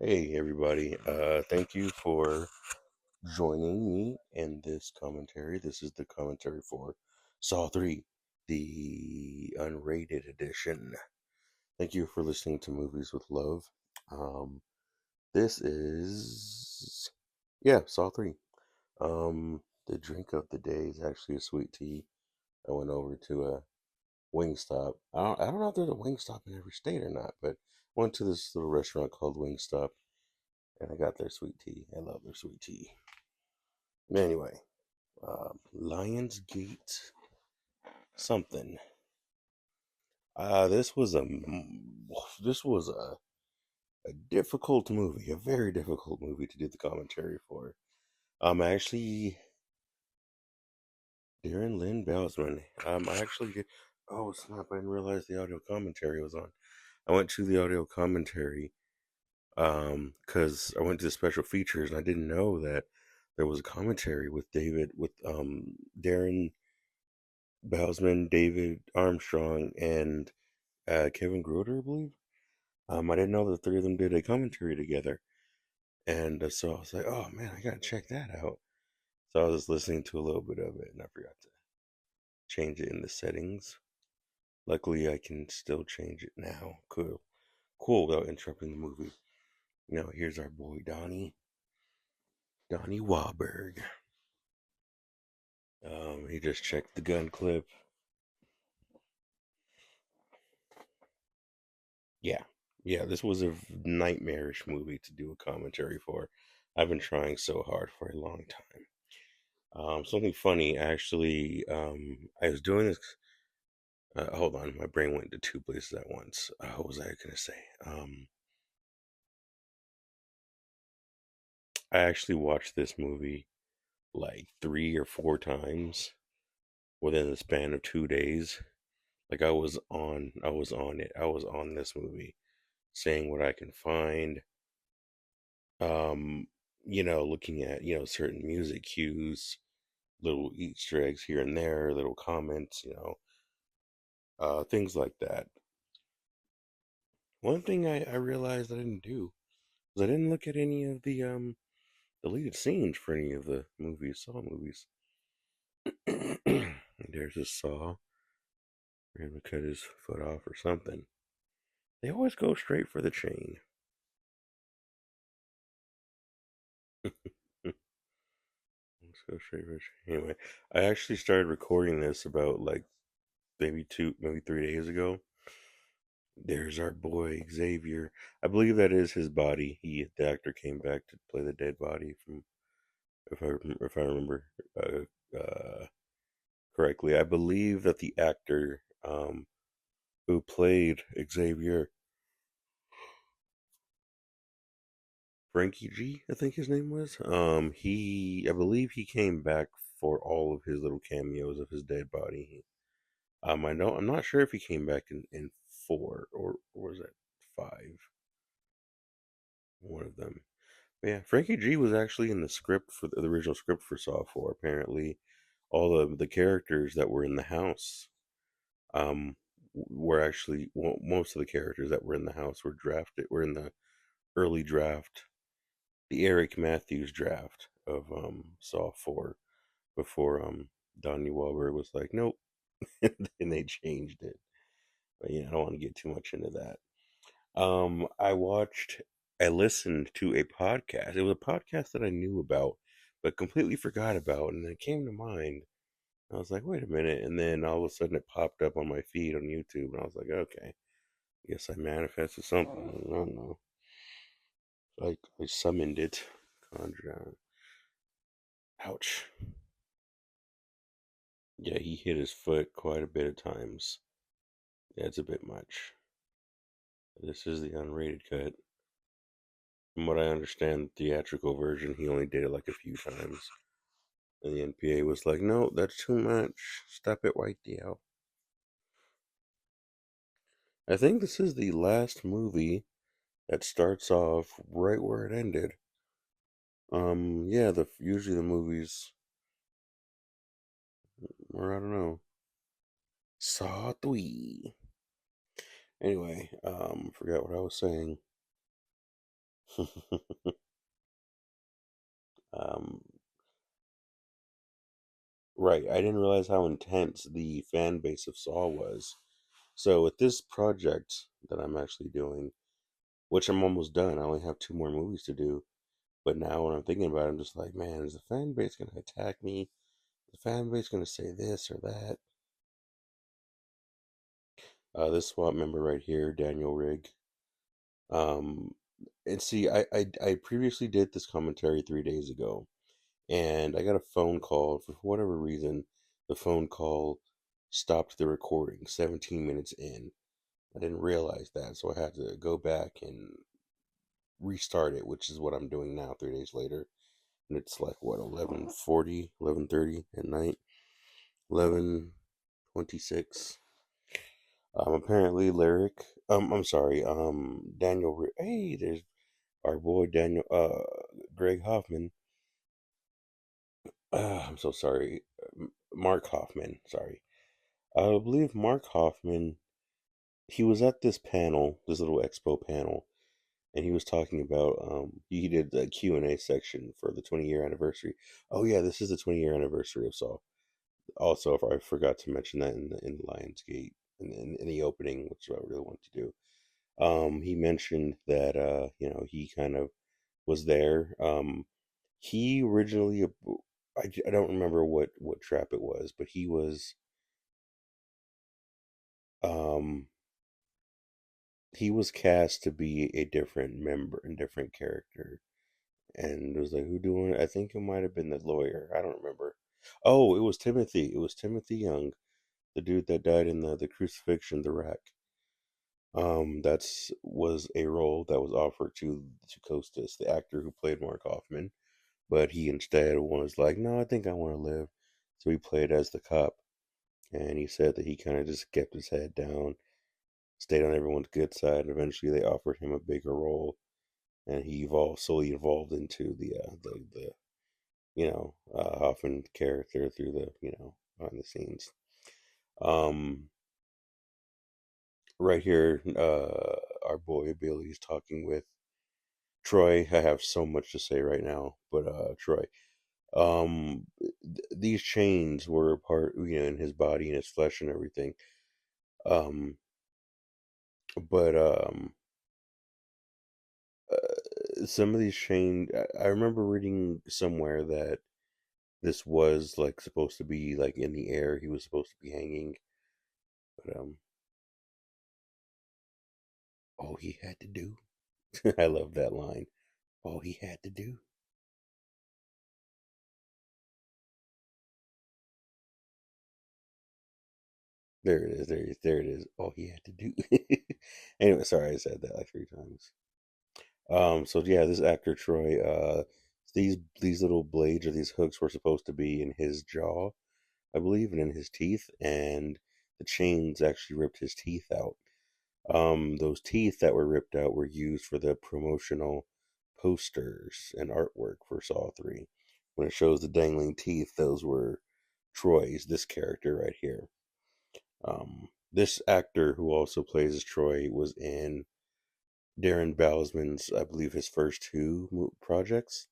Hey everybody, thank you for joining me in this commentary. This is the commentary for Saw 3, the unrated edition. Thank you for listening to Movies with Love. Um, this is, Saw 3. The drink of the day is actually a sweet tea. I went over to a Wingstop. I don't know if there's a Wingstop in every state or not, but went to this little restaurant called Wingstop and I got their sweet tea. I love their sweet tea. Anyway, Lionsgate something. This was a difficult movie, a very difficult movie to do the commentary for. Actually, Darren Lynn Bousman. I actually did. Oh snap! I didn't realize the audio commentary was on. I went to the audio commentary because I went to the special features and I didn't know that there was a commentary with Darren Bousman, David Armstrong, and Kevin Groder, I believe. I didn't know the three of them did a commentary together, and so I was like, "Oh man, I gotta check that out." So I was just listening to a little bit of it, and I forgot to change it in the settings. Luckily, I can still change it now. Cool, without interrupting the movie. Now here's our boy Donnie Wahlberg. He just checked the gun clip. Yeah, yeah, this was a nightmarish movie to do a commentary for. I've been trying so hard for a long time. Something funny, actually. I was doing this. Hold on, my brain went to two places at once. What was I gonna say? I actually watched this movie like 3 or 4 times within the span of 2 days. Like I was on it. I was on this movie, saying what I can find. Um, looking at certain music cues, little Easter eggs here and there, little comments, things like that. One thing I realized I didn't do was I didn't look at any of the deleted scenes for any of the Saw movies. There's a Saw. We're gonna cut his foot off or something. They always go straight for the chain. Let's go straight for the chain. Anyway, I actually started recording this about like maybe 3 days ago. There's our boy Xavier. I believe that is his body. The actor, came back to play the dead body from, if I remember uh, correctly. I believe that the actor who played Xavier, Frankie G, I think his name was. I believe he came back for all of his little cameos of his dead body. I know I'm not sure if he came back in four or was that five, one of them. But yeah, Frankie G was actually in the script for the original script for Saw 4. Apparently, all of the characters that were in the house, um, were actually, well, most of the characters that were in the house were in the early draft, the Eric Matthews draft of Saw 4, before Donnie Wahlberg was like, nope, and they changed it. But yeah, I don't want to get too much into that. I watched, I listened to a podcast. It was a podcast that I knew about, but completely forgot about, and it came to mind. I was like, wait a minute, and then all of a sudden it popped up on my feed on YouTube, and I was like, okay, guess I manifested something. I don't know. Like I summoned it, conjured out. Ouch. Yeah, he hit his foot quite a bit of times. That's a bit much. This is the unrated cut. From what I understand, the theatrical version, he only did it like a few times. And the NPA was like, no, that's too much. Stop it right there. I think this is the last movie that starts off right where it ended. Yeah, the usually the movies, or I don't know, Saw 3. Anyway, forgot what I was saying. um, right. I didn't realize how intense the fan base of Saw was. So with this project that I'm actually doing, which I'm almost done, I only have two more movies to do. But now when I'm thinking about it, I'm just like, man, is the fan base gonna attack me? Is the fan base gonna say this or that? This SWAT member right here, Daniel Rigg. Um, and see, I previously did this commentary 3 days ago, and I got a phone call for whatever reason. The phone call stopped the recording 17 minutes in. I didn't realize that, so I had to go back and restart it, which is what I'm doing now 3 days later. And it's like what 11:40, 11:30 at night, 11:26. Apparently lyric. I'm sorry. Hey, there's our boy Daniel. Greg Hoffman. I'm so sorry. Mark Hoffman. Sorry. I believe Mark Hoffman. He was at this panel, this little expo panel, and he was talking about. He did the Q&A section for the 20-year anniversary. Oh yeah, this is the 20-year anniversary of Saw. Also, if I forgot to mention that in Lionsgate in the opening, which I really want to do. He mentioned that he kind of was there. He originally, I don't remember what trap it was, but um he was cast to be a different member and different character, and it was like who doing it? I think it might have been the lawyer. I don't remember. Oh, it was Timothy. It was Timothy Young, the dude that died in the crucifixion, the rack. That's was a role that was offered to Costas, the actor who played Mark Hoffman, but he instead was like, "No, I think I want to live." So he played as the cop, and he said that he kind of just kept his head down, stayed on everyone's good side. And eventually, they offered him a bigger role, and he slowly evolved into the Hoffman character through the behind the scenes. Um, right here, our boy Billy's talking with Troy. I have so much to say right now, but Troy, these chains were a part, in his body and his flesh and everything. Um, but some of these chains, I remember reading somewhere that this was like supposed to be like in the air. He was supposed to be hanging, but all he had to do. I love that line. All he had to do. There it is. There it is. All he had to do. Anyway, sorry I said that like 3 times. So yeah, this actor Troy, these little blades or these hooks were supposed to be in his jaw, I believe, and in his teeth, and the chains actually ripped his teeth out. Those teeth that were ripped out were used for the promotional posters and artwork for Saw 3. When it shows the dangling teeth, those were Troy's, this character right here. This actor who also plays as Troy was in Darren Bowsman's, I believe, his first two movie projects.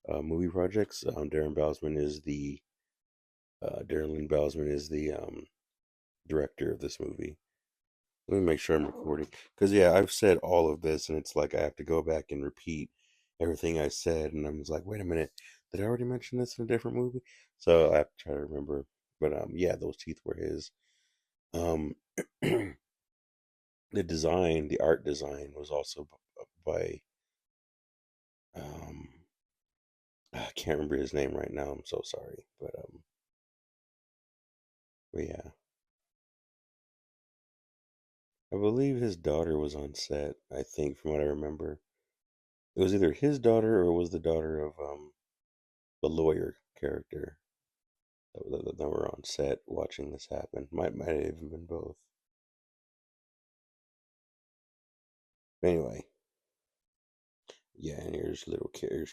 Darren Lynn Bowsman is the director of this movie. Let me make sure I'm recording, because yeah, I've said all of this, and it's like I have to go back and repeat everything I said, and I'm just like, wait a minute, did I already mention this in a different movie? So I have to try to remember. But yeah, those teeth were his. Um, the art design was also by um I can't remember his name right now. I'm so sorry, but yeah, I believe his daughter was on set. I think from what I remember, it was either his daughter or it was the daughter of the lawyer character that were on set watching this happen. Might have even been both. Anyway, yeah, and here's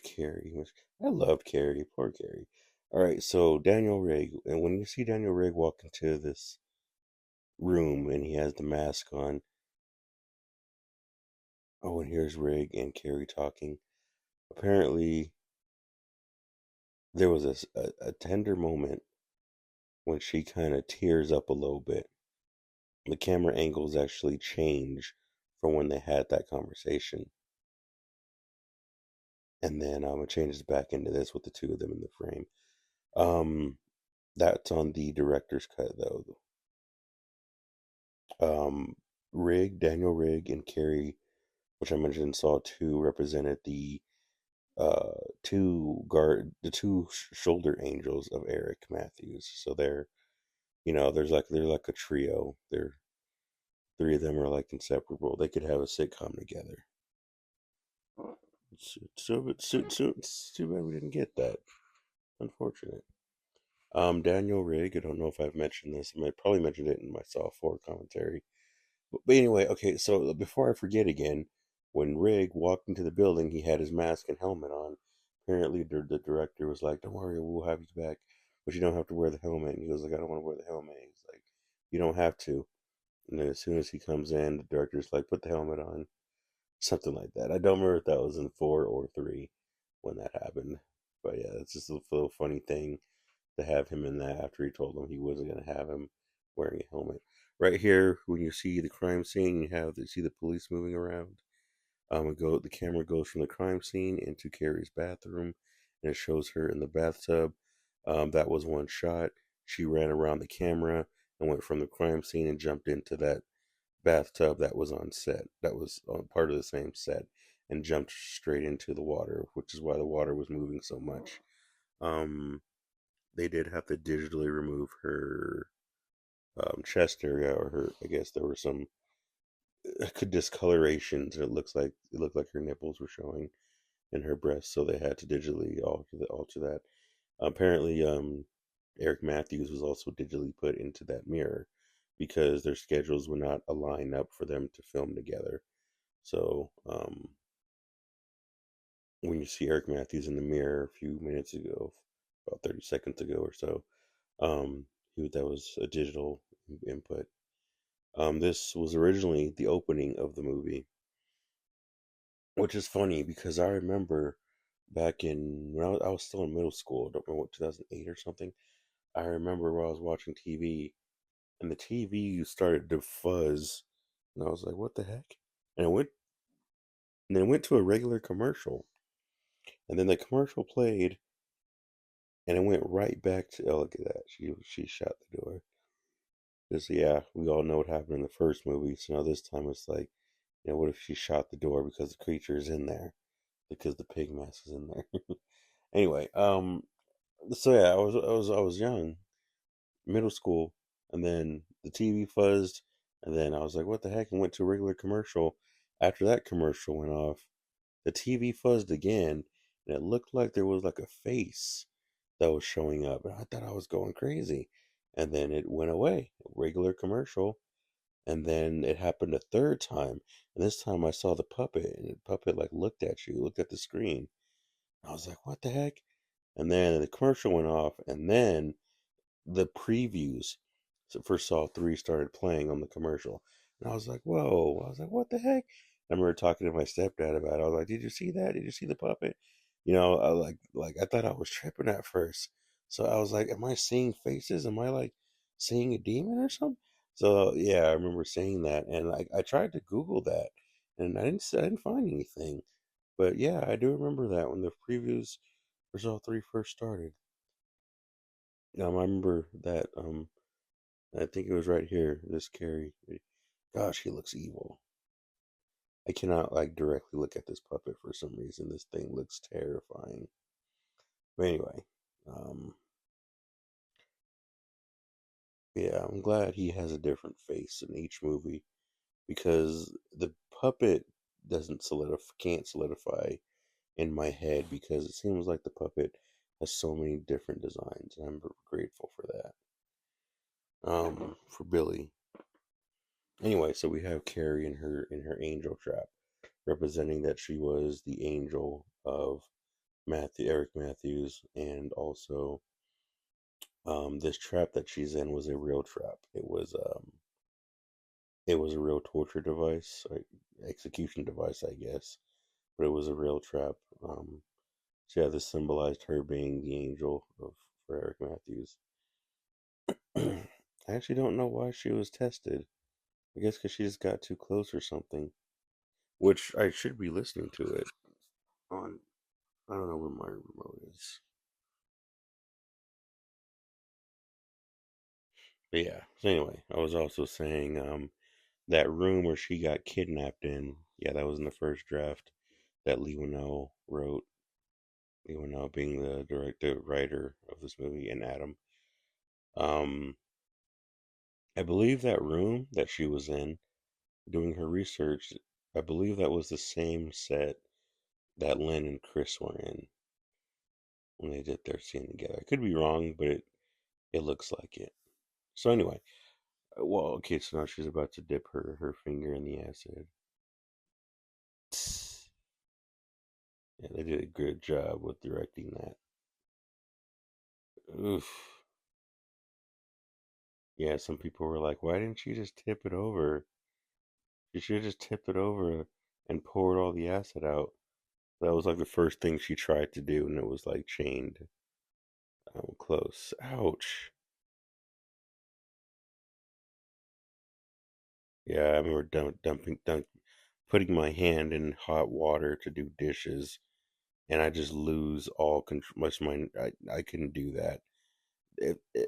Carrie. I loved Carrie. Poor Carrie. All right, so Daniel Rigg, and when you see Daniel Rigg walk into this room and he has the mask on, Oh, and here's Rig and Carrie talking. Apparently, there was a tender moment when she kind of tears up a little bit. The camera angles actually change from when they had that conversation, and then it changes back into this with the two of them in the frame. Um, that's on the director's cut though. Um, Daniel Rigg, and Carrie, which I mentioned in Saw 2, represented uh the two shoulder angels of Eric Matthews. So they're like a trio. They're three of them are like inseparable. They could have a sitcom together. It's too bad we didn't get that. Unfortunate. Daniel Rigg. I don't know if I've mentioned this. I might probably mentioned it in my Saw 4 commentary. But anyway, okay. So before I forget again, when Rigg walked into the building, he had his mask and helmet on. Apparently, the director was like, "Don't worry, we'll have you back, but you don't have to wear the helmet." And he was like, "I don't want to wear the helmet." He's like, "You don't have to." And then as soon as he comes in, the director's like, "Put the helmet on." Something like that. I don't remember if that was in 4 or 3 when that happened. But yeah, it's just a little funny thing to have him in that after he told them he wasn't going to have him wearing a helmet. Right here, when you see the crime scene, you see the police moving around. The camera goes from the crime scene into Carrie's bathroom, and it shows her in the bathtub. That was one shot. She ran around the camera and went from the crime scene and jumped into that bathtub that was on set, that was on part of the same set, and jumped straight into the water, which is why the water was moving so much. Um, they did have to digitally remove her chest area, or her. I guess there were some discolorations, and it looked like her nipples were showing in her breast, so they had to digitally alter that. Apparently, Eric Matthews was also digitally put into that mirror because their schedules would not align up for them to film together. So when you see Eric Matthews in the mirror a few minutes ago, about 30 seconds ago or so, um, that was a digital input. This was originally the opening of the movie, which is funny because I remember back in when I was still in middle school, I don't remember what 2008 or something. I remember when I was watching TV and the TV started to fuzz, and I was like, "What the heck?" And it went, and then it went to a regular commercial, and then the commercial played, and it went right back to, oh, look at that, she shot the door. Because yeah, we all know what happened in the first movie, so now this time it's like, what if she shot the door because the creature is in there, because the pig mask is in there. Anyway, so yeah, I was young, middle school, and then the TV fuzzed, and then I was like, what the heck, and went to a regular commercial. After that commercial went off, the TV fuzzed again, and it looked like there was like a face that was showing up, and I thought I was going crazy. And then it went away, regular commercial, and then it happened a third time, and this time I saw the puppet, and the puppet like looked at the screen. I was like, what the heck? And then the commercial went off, and then the previews for Saw 3 started playing on the commercial. And I was like, whoa. I was like, what the heck? I remember talking to my stepdad about it. I was like, did you see that? Did you see the puppet? I thought I was tripping at first. So I was like, am I seeing faces? Am I like seeing a demon or something? So yeah, I remember saying that, and I tried to Google that, and I didn't find anything. But yeah, I do remember that when the previews for Saw 3 first started. I remember that I think it was right here. This Carrie. Gosh, he looks evil. I cannot like directly look at this puppet for some reason. This thing looks terrifying. But anyway, um, yeah, I'm glad he has a different face in each movie because the puppet doesn't can't solidify in my head because it seems like the puppet has so many different designs, and I'm grateful for that. For Billy. Anyway, so we have Carrie in her angel trap, representing that she was the angel of Eric Matthews, and also this trap that she's in was a real trap. It was It was a real torture device, like execution device, I guess, but it was a real trap. So yeah, this symbolized her being the angel of for Eric Matthews. I actually don't know why she was tested. I guess because she just got too close or something. Which I should be listening to it on. I don't know where my remote is. But yeah. So anyway, I was also saying that room where she got kidnapped in. Yeah, that was in the first draft that Lee Winnell wrote. Lee Winnell being the director, writer of this movie, and Adam. Um, I believe that room that she was in doing her research. I believe that was the same set that Lynn and Chris were in when they did their scene together. I could be wrong, but it looks like it. So anyway, well, okay, so now she's about to dip her finger in the acid. Yeah, they did a good job with directing that. Oof. Yeah, some people were like, why didn't she just tip it over? She should have just tipped it over and poured all the acid out. That was like the first thing she tried to do, and it was like chained close. Ouch. Yeah, I remember putting my hand in hot water to do dishes, and I just lose all control. Much my I couldn't do that.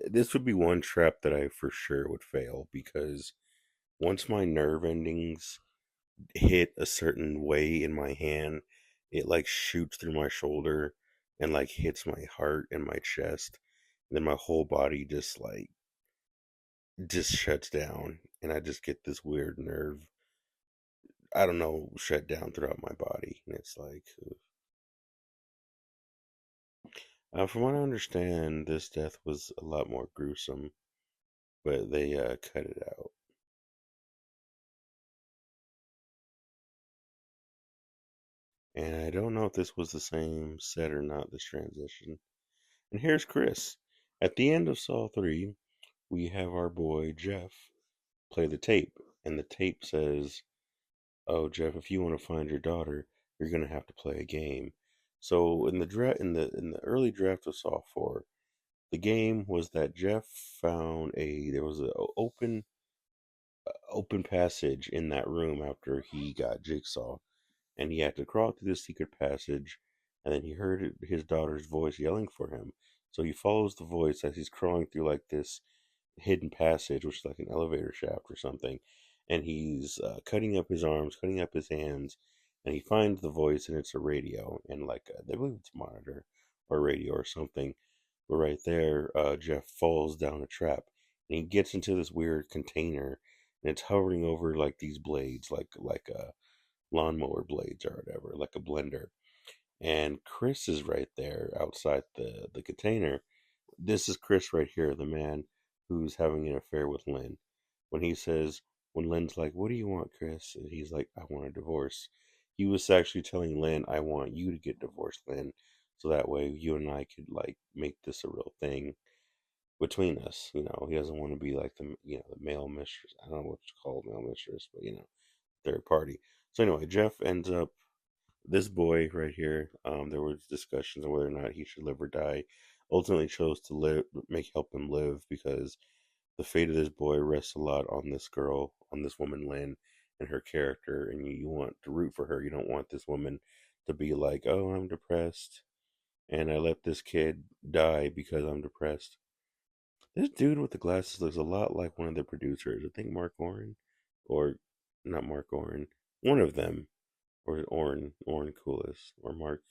This would be one trap that I for sure would fail because once my nerve endings hit a certain way in my hand, it like shoots through my shoulder and like hits my heart and my chest. And then my whole body just shuts down and I just get this weird nerve, I don't know, shut down throughout my body. And it's like, from what I understand, this death was a lot more gruesome, but they cut it out. And I don't know if this was the same set or not, this transition. And here's Chris. At the end of Saw 3, we have our boy Jeff play the tape. And the tape says, "Oh, Jeff, if you want to find your daughter, you're going to have to play a game." So in the early draft of Saw 4, the game was that Jeff found a there was an open passage in that room after he got Jigsaw, and he had to crawl through this secret passage, and then he heard his daughter's voice yelling for him. So he follows the voice as he's crawling through like this hidden passage, which is like an elevator shaft or something, and he's cutting up his arms, cutting up his hands, and he finds the voice, and it's a radio, and like I believe it's a monitor or radio or something. But right there, Jeff falls down a trap, and he gets into this weird container, and it's hovering over like these blades, like lawnmower blades or whatever, like a blender. And Chris is right there outside the container. This is Chris right here, the man who's having an affair with Lynn. When he says, when Lynn's like, "What do you want, Chris?" And he's like, "I want a divorce." He was actually telling Lynn, "I want you to get divorced, Lynn, so that way you and I could like make this a real thing between us." You know, he doesn't want to be like the male mistress. I don't know what you call male mistress, but third party. So anyway, Jeff ends up this boy right here. There was discussions on whether or not he should live or die. Ultimately, chose to live, help him live because the fate of this boy rests a lot on this girl, on this woman Lynn, and her character. And you want to root for her. You don't want this woman to be like, "Oh, I'm depressed, and I let this kid die because I'm depressed." This dude with the glasses looks a lot like one of the producers. I think Mark Oren, or not Mark Oren, one of them, or Oren Coolis, or Mark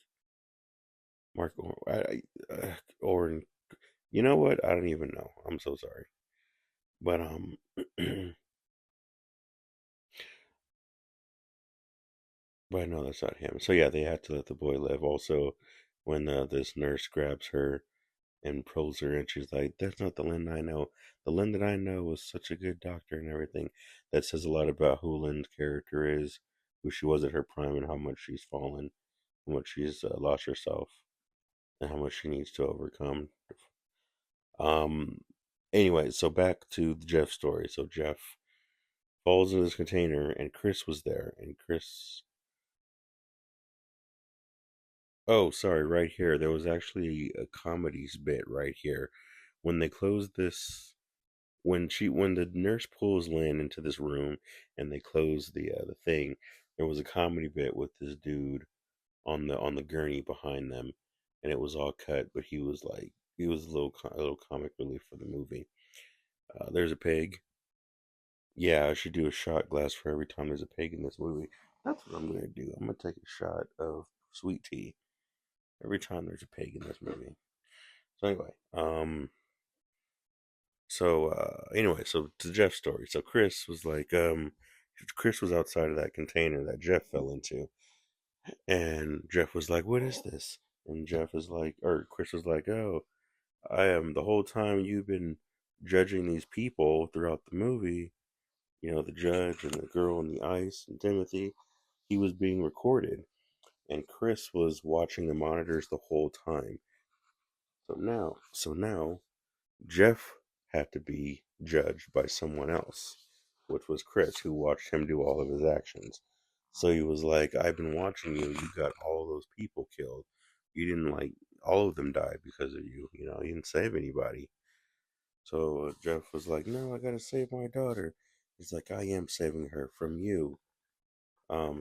Oren, Oren. You know what? I don't even know. I'm so sorry, but but I know that's not him. So yeah, they had to let the boy live. Also, when this nurse grabs her and probes her, and she's like, "That's not the Lynn I know. The Lynn that I know was such a good doctor and everything." That says a lot about who Lynn's character is, who she was at her prime, and how much she's fallen, how much she's lost herself, and how much she needs to overcome. Um. Anyway, so back to the Jeff story. So Jeff falls into this container, and Chris was there. And Chris, oh, sorry, right here. There was actually a comedies bit right here. When they closed this, when the nurse pulls Lynn into this room, and they close the thing, there was a comedy bit with this dude on the gurney behind them, and it was all cut, but he was a little comic relief for the movie. There's a pig. Yeah, I should do a shot glass for every time there's a pig in this movie. That's what I'm gonna do. I'm gonna take a shot of sweet tea every time there's a pig in this movie. So anyway, anyway, so to Jeff's story. So Chris was outside of that container that Jeff fell into, and Jeff was like, "What is this?" And Jeff is like, or Chris was like, "Oh, I am the whole time you've been judging these people throughout the movie. You know, the judge and the girl on the ice and Timothy. He was being recorded, and Chris was watching the monitors the whole time. So now Jeff had to be judged by someone else, which was Chris, who watched him do all of his actions. So he was like, I've been watching you. You got all those people killed. You didn't like, all of them died because of you. You know, you didn't save anybody. So Jeff was like, no, I gotta save my daughter. He's like, I am saving her from you.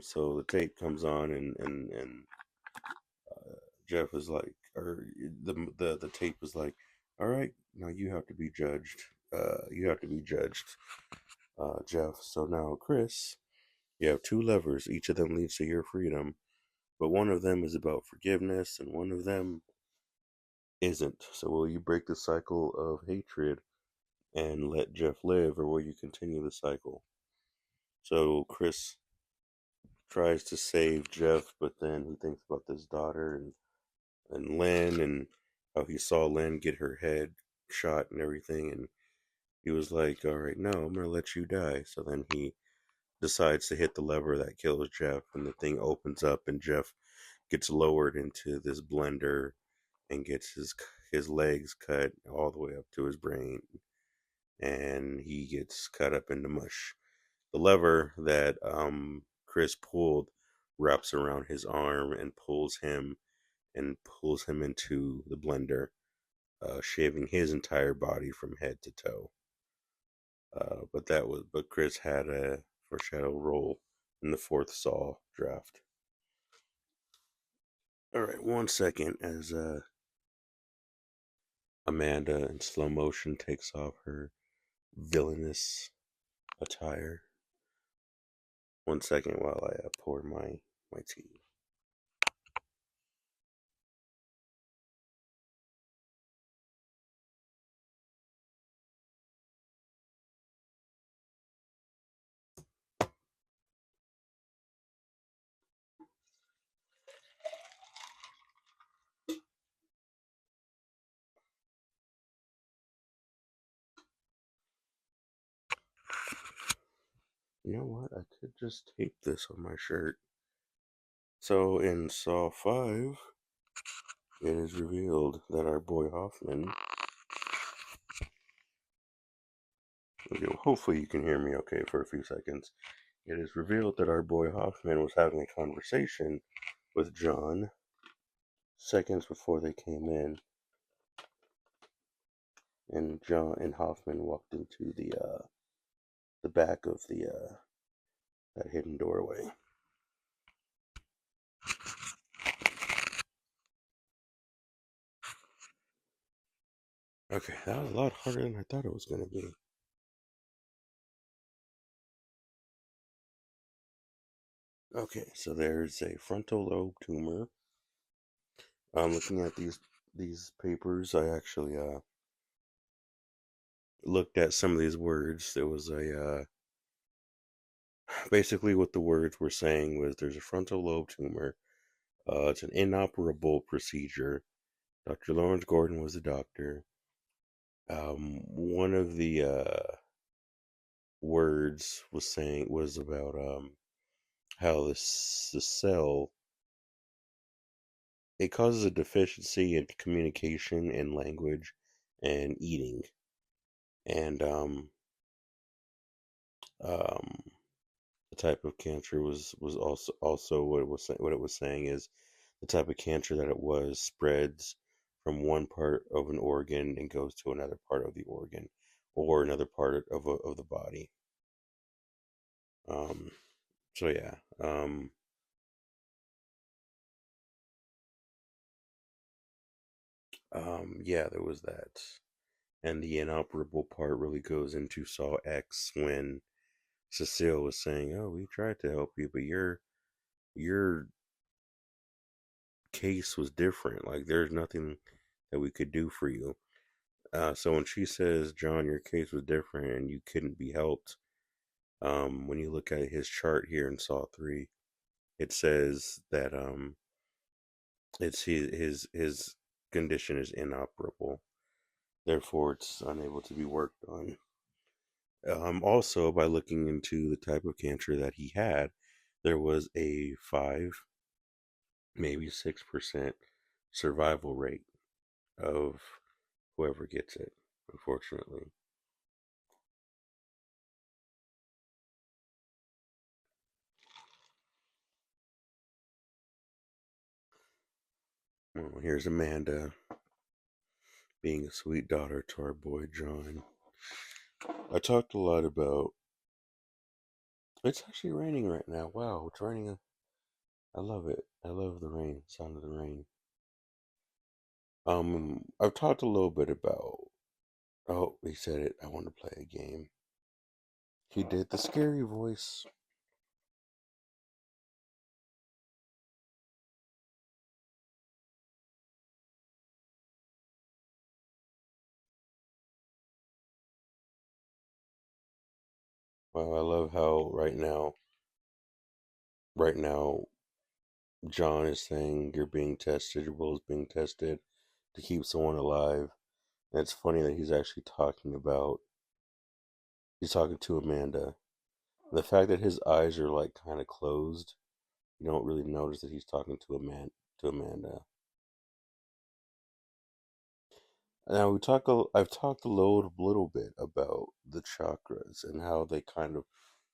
So the tape comes on, and Jeff is like, or the tape is like, all right, now you have to be judged. You have to be judged, Jeff. So now, Chris, you have two levers. Each of them leads to your freedom, but one of them is about forgiveness, and one of them isn't. So will you break the cycle of hatred and let Jeff live, or will you continue the cycle? So Chris tries to save Jeff, but then he thinks about this daughter and Lynn, and how he saw Lynn get her head shot and everything, and he was like, all right, no, I'm gonna let you die. So then he decides to hit the lever that kills Jeff, and the thing opens up, and Jeff gets lowered into this blender and gets his legs cut all the way up to his brain, and he gets cut up into mush. The lever that Chris pulled wraps around his arm and pulls him into the blender, shaving his entire body from head to toe. But Chris had a foreshadow role in the fourth Saw draft. All right, 1 second as Amanda in slow motion takes off her villainous attire. 1 second while I pour my tea. You know what? I could just tape this on my shirt. So in Saw 5, it is revealed that our boy Hoffman. Okay, well, hopefully you can hear me okay for a few seconds. It is revealed that our boy Hoffman was having a conversation with John seconds before they came in, and John and Hoffman walked into the back of the that hidden doorway. Okay, that was a lot harder than I thought it was going to be. Okay, so there's a frontal lobe tumor. I'm looking at these papers. I actually looked at some of these words. There was a basically what the words were saying was there's a frontal lobe tumor. It's an inoperable procedure. Dr. Lawrence Gordon was the doctor. One of the words was about how the cell, it causes a deficiency in communication and language and eating, and Um, the type of cancer was also what it was saying is the type of cancer that it was spreads from one part of an organ and goes to another part of the organ or another part of the body. Um, so yeah, yeah, there was that, and the inoperable part really goes into Saw X when Cecile was saying, "Oh, we tried to help you, but your case was different. Like there's nothing that we could do for you." So when she says, "John, your case was different and you couldn't be helped," when you look at his chart here in Saw 3, it says that it's his condition is inoperable, therefore it's unable to be worked on. Also, by looking into the type of cancer that he had, there was a 5, maybe 6% survival rate of whoever gets it, unfortunately. Well, here's Amanda being a sweet daughter to our boy John. I talked a lot about. It's actually raining right now. Wow, it's raining. I love it. I love the rain, sound of the rain. I've talked a little bit about. Oh, he said it. I want to play a game. He did the scary voice. Wow, I love how right now, John is saying you're being tested, your will is being tested to keep someone alive. And it's funny that he's talking to Amanda. The fact that his eyes are like kind of closed, you don't really notice that he's talking to Amanda. Now I've talked a little bit about the chakras and how they kind of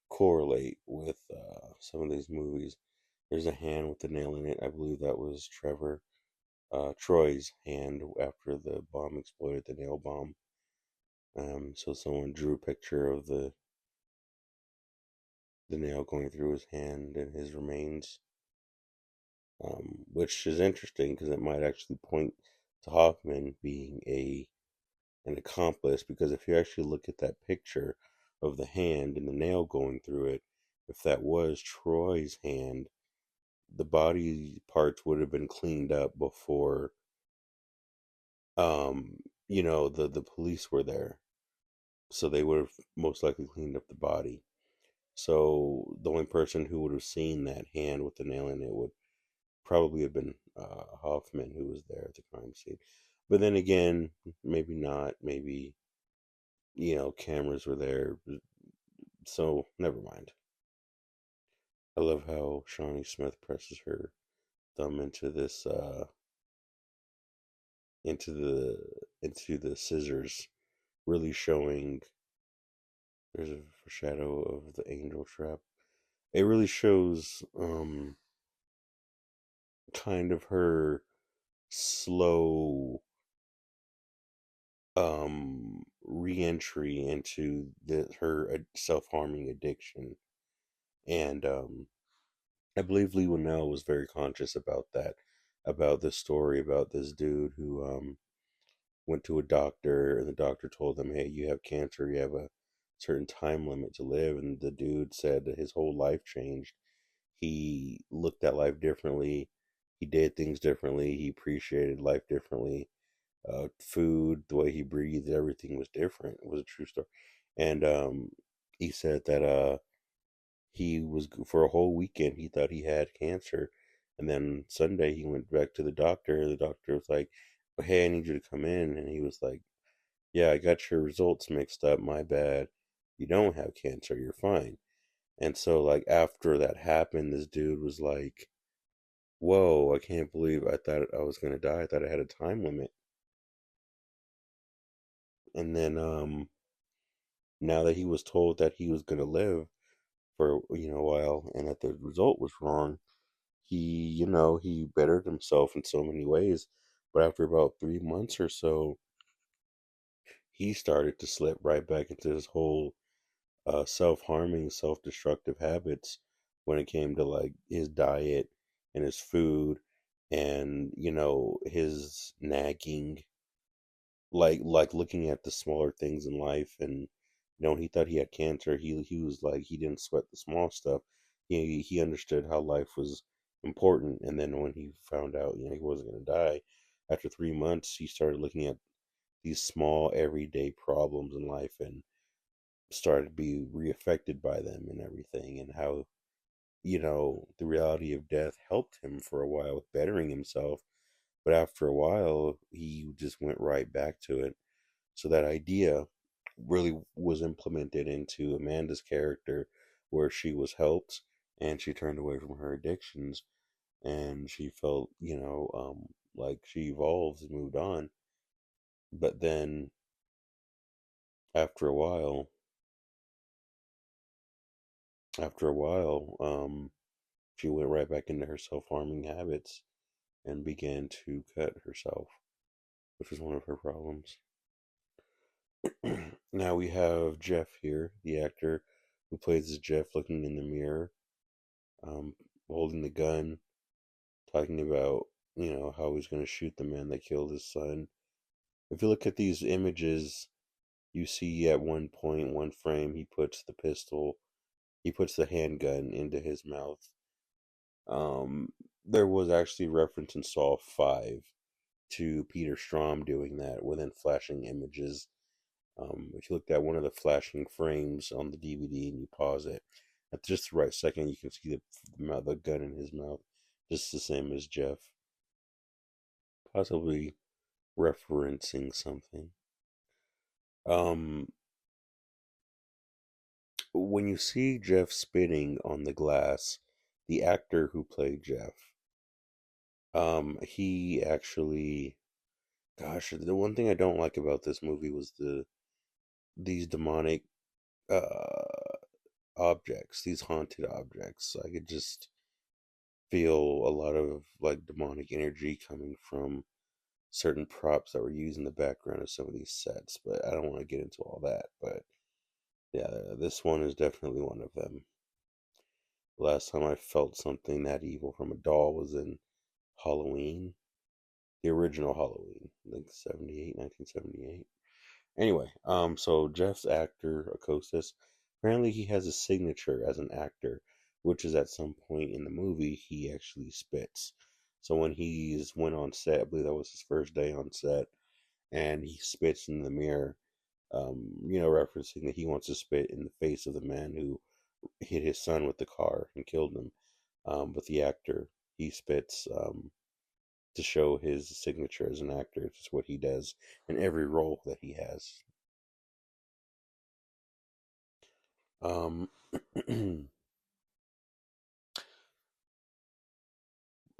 correlate with some of these movies. There's a hand with the nail in it. I believe that was Troy's hand after the bomb exploded, the nail bomb. So someone drew a picture of the nail going through his hand and his remains, which is interesting because it might actually point to Hoffman being a an accomplice. Because if you actually look at that picture of the hand and the nail going through it, if that was Troy's hand, the body parts would have been cleaned up before the police were there, so they would have most likely cleaned up the body. So the only person who would have seen that hand with the nail in it would probably have been Hoffman, who was there at the crime scene. But then again, maybe not. Maybe cameras were there, so never mind. I love how Shawnee Smith presses her thumb into the scissors, really showing. There's a shadow of the angel trap. It really shows kind of her slow re-entry into her self-harming addiction. And I believe Lee Winnell was very conscious about that, about this story about this dude who went to a doctor, and the doctor told him, "Hey, you have cancer, you have a certain time limit to live." And the dude said that his whole life changed. He looked at life differently, he did things differently, he appreciated life differently. Food, the way he breathed, everything was different. It was a true story. And he said that he was for a whole weekend he thought he had cancer, and then Sunday he went back to the doctor. The doctor was like, "Hey, I need you to come in," and he was like, "Yeah, I got your results mixed up. My bad. You don't have cancer. You're fine." And so, like, after that happened, this dude was like, "Whoa, I can't believe I thought I was gonna die. I thought I had a time limit." And then Now that he was told that he was going to live for a while and that the result was wrong, he bettered himself in so many ways. But after about 3 months or so, he started to slip right back into his whole self-harming, self-destructive habits when it came to like his diet and his food and his nagging, like looking at the smaller things in life. And when he thought he had cancer, he was like he didn't sweat the small stuff. He understood how life was important. And then when he found out he wasn't going to die after 3 months, he started looking at these small everyday problems in life and started to be reaffected by them and everything, and how the reality of death helped him for a while with bettering himself. But after a while, he just went right back to it. So that idea really was implemented into Amanda's character, where she was helped and she turned away from her addictions, and she felt, like she evolved and moved on. But then after a while, she went right back into her self-harming habits and began to cut herself, which was one of her problems. Now we have Jeff here, the actor who plays as Jeff, looking in the mirror, um, holding the gun, talking about how he's going to shoot the man that killed his son. If you look at these images, you see at one point, one frame, he puts the handgun into his mouth. There was actually reference in Saw 5 to Peter Strom doing that within flashing images. If you looked at one of the flashing frames on the DVD and you pause it, at just the right second, you can see the gun in his mouth, just the same as Jeff, possibly referencing something. Um, when you see Jeff spitting on the glass, the actor who played Jeff, he actually, gosh, the one thing I don't like about this movie was these demonic uh objects, these haunted objects. I could just feel a lot of like demonic energy coming from certain props that were used in the background of some of these sets, but I don't want to get into all that. But yeah, this one is definitely one of them. Last time I felt something that evil from a doll was in Halloween, the original Halloween, like 78, 1978. Anyway, so Jeff's actor, Akostas, apparently he has a signature as an actor, which is at some point in the movie he actually spits. So when he's went on set, I believe that was his first day on set, and he spits in the mirror, referencing that he wants to spit in the face of the man who hit his son with the car and killed him. But the actor, he spits to show his signature as an actor. It's just what he does in every role that he has. Um,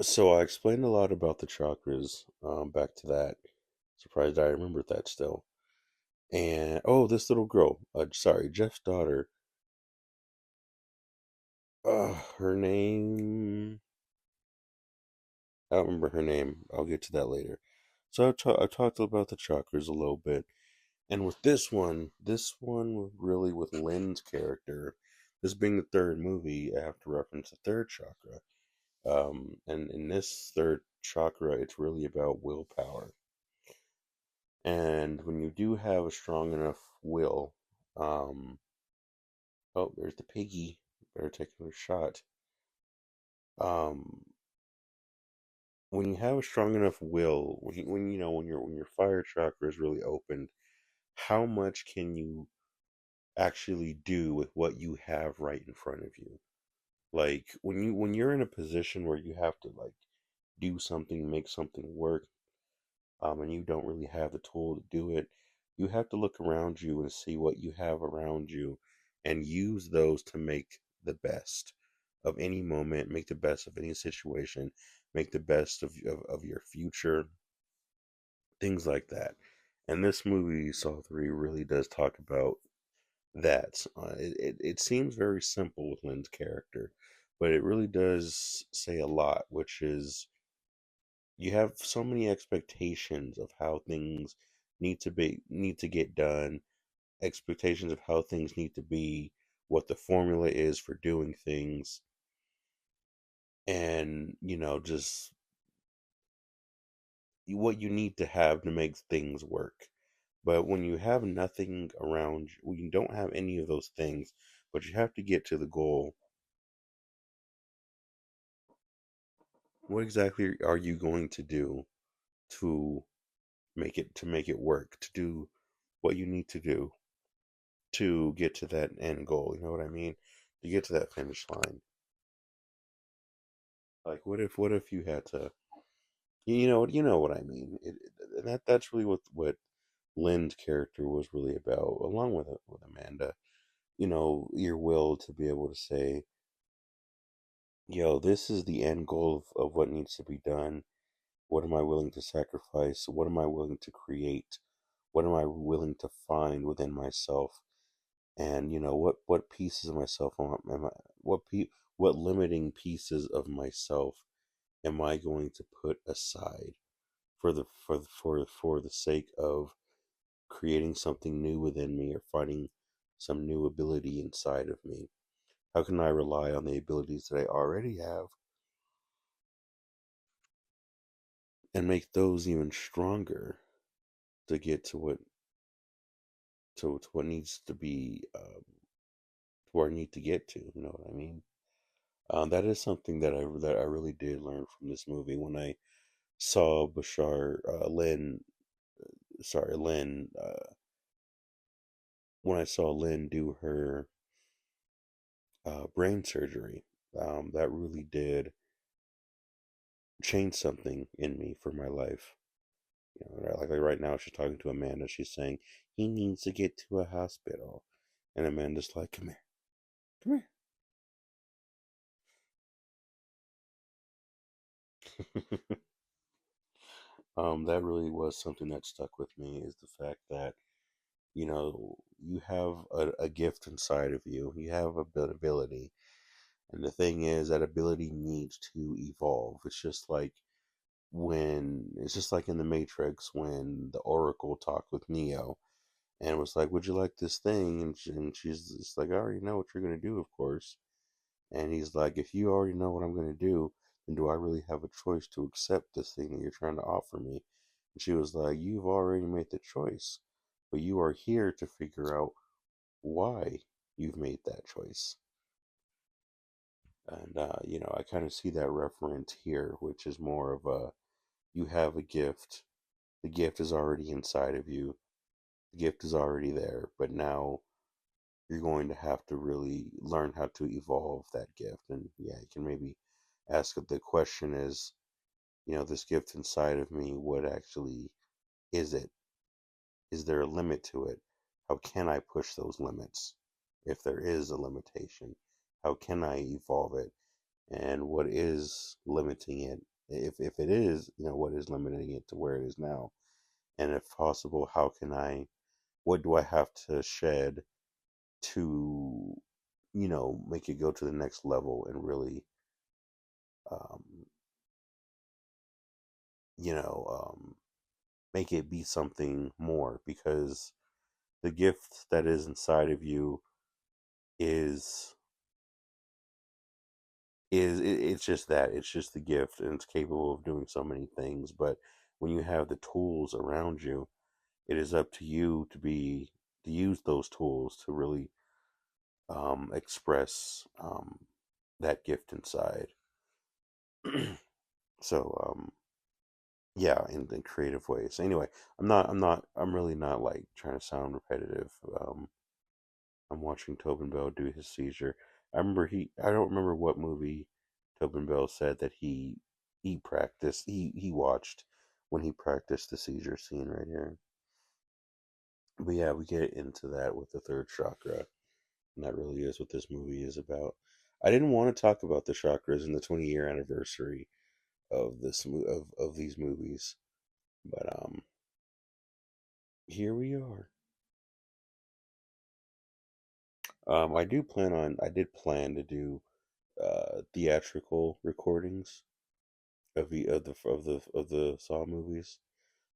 so I explained a lot about the chakras. Back to that. Surprised I remembered that still. And oh, this little girl. Sorry, Jeff's daughter. Her name. I don't remember her name. I'll get to that later. So I talked about the chakras a little bit, and with this one really with Lynn's character. This being the third movie, I have to reference the third chakra. And in this third chakra, it's really about willpower. And when you do have a strong enough will, um, oh, there's the piggy. Better take another shot. Um, when you have a strong enough will, when your fire chakra is really opened, how much can you actually do with what you have right in front of you? Like when you're in a position where you have to like do something, make something work, and you don't really have the tool to do it, you have to look around you and see what you have around you and use those to make the best of any moment, make the best of any situation, make the best of your future, things like that. And this movie, Saw 3, really does talk about that. It seems very simple with Lynn's character, but it really does say a lot, which is you have so many expectations of how things need to get done, expectations of how things need to be, what the formula is for doing things, and just what you need to have to make things work. But when you have nothing around you, when you don't have any of those things, but you have to get to the goal, what exactly are you going to do to make it work, to do what you need to do to get to that end goal? You know what I mean? To get to that finish line. Like what if you had to you know what I mean? That's really what Lynn's character was really about, along with Amanda. Your will to be able to say, yo, this is the end goal of what needs to be done. What am I willing to sacrifice? What am I willing to create? What am I willing to find within myself? And what pieces of myself am I what limiting pieces of myself am I going to put aside for the sake of creating something new within me, or finding some new ability inside of me? How can I rely on the abilities that I already have and make those even stronger to get to what needs to be to where I need to get to? You know what I mean? That is something that I really did learn from this movie when I saw Lynn, when I saw Lynn do her brain surgery. That really did change something in me for my life. Like right now, she's talking to Amanda. She's saying he needs to get to a hospital, and Amanda's like, "Come here, come here." That really was something that stuck with me, is the fact that you have a gift inside of you. You have a bit ability, and the thing is that ability needs to evolve. It's just like in the Matrix when the Oracle talked with Neo and was like, "Would you like this thing?" And she's just like, "I already know what you're gonna do, of course." And he's like, "If you already know what I'm gonna do, then do I really have a choice to accept this thing that you're trying to offer me?" And she was like, "You've already made the choice, but you are here to figure out why you've made that choice." And I kind of see that reference here, which is more of a, you have a gift. The gift is already inside of you. The gift is already there, but now you're going to have to really learn how to evolve that gift. And yeah, you can maybe ask the question is, this gift inside of me, what actually is it? Is there a limit to it? How can I push those limits? If there is a limitation, how can I evolve it? And what is limiting it? If it is, what is limiting it to where it is now? And if possible, what do I have to shed to, make it go to the next level and really, um, you know, um, make it be something more? Because the gift that is inside of you is it's just that, it's just the gift, and it's capable of doing so many things. But when you have the tools around you, it is up to you to use those tools to really express that gift inside. So yeah, in creative ways. Anyway, I'm really not like trying to sound repetitive. I'm watching Tobin Bell do his seizure. I don't remember what movie Tobin Bell said that he watched when he practiced the seizure scene right here. But yeah, we get into that with the third chakra, and that really is what this movie is about. I didn't want to talk about the chakras in the 20-year anniversary of these movies, but here we are. I did plan to do theatrical recordings of the Saw movies.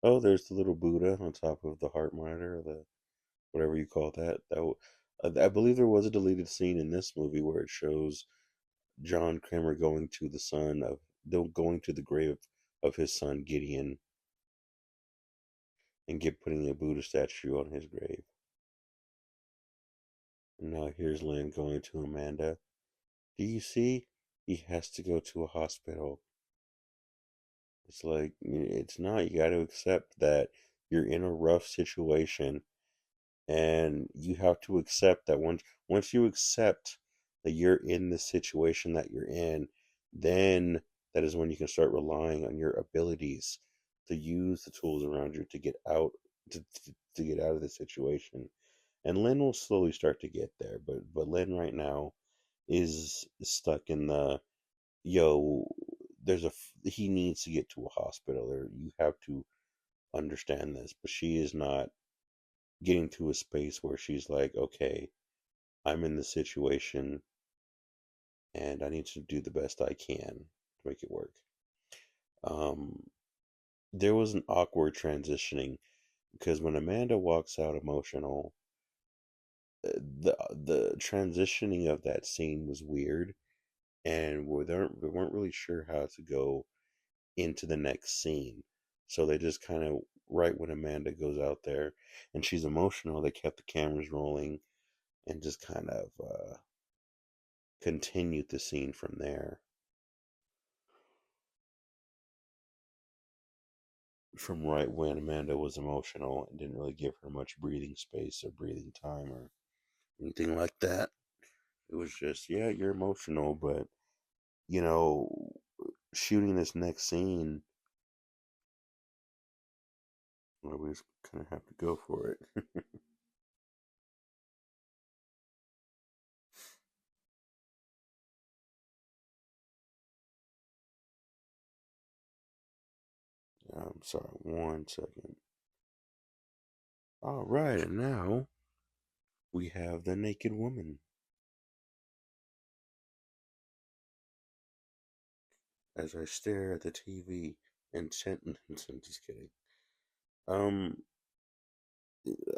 Oh, there's the little Buddha on top of the heart monitor, or the whatever you call that. I believe there was a deleted scene in this movie where it shows John Kramer going to the grave of his son Gideon and get putting a Buddha statue on his grave. And now here's Lynn going to Amanda. Do you see? He has to go to a hospital. It's like it's not. You got to accept that you're in a rough situation, and you have to accept that once you accept that you're in the situation that you're in, then that is when you can start relying on your abilities to use the tools around you to get out to get out of the situation. And Lynn will slowly start to get there, but Lynn right now is stuck in the yo. He needs to get to a hospital, or you have to understand this, but she is not getting to a space where she's like, okay, I'm in this situation and I need to do the best I can to make it work. Um, there was an awkward transitioning because when Amanda walks out emotional, the transitioning of that scene was weird, and we weren't really sure how to go into the next scene. So they just kind of right when Amanda goes out there and she's emotional, they kept the cameras rolling and just kind of continued the scene from there. From right when Amanda was emotional and didn't really give her much breathing space or breathing time or anything like that. It was just, yeah, you're emotional, but you know, shooting this next scene, well, we just kind of have to go for it. I'm sorry, 1 second. All right, and now we have the naked woman as I stare at the TV intently. I'm just kidding. Um,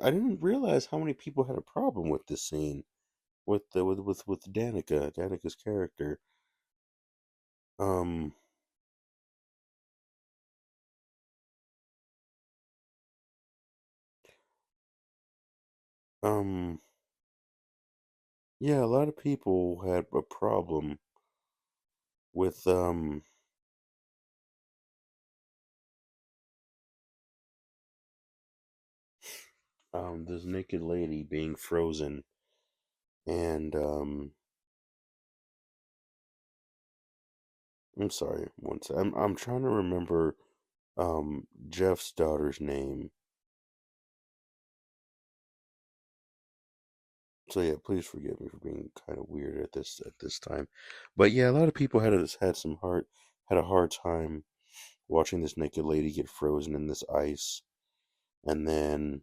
I didn't realize how many people had a problem with this scene with Danica's character. Um, um, yeah, a lot of people had a problem with this naked lady being frozen, and I'm sorry, I'm trying to remember Jeff's daughter's name. So yeah, please forgive me for being kind of weird at this time. But yeah, a lot of people had a hard time watching this naked lady get frozen in this ice, and then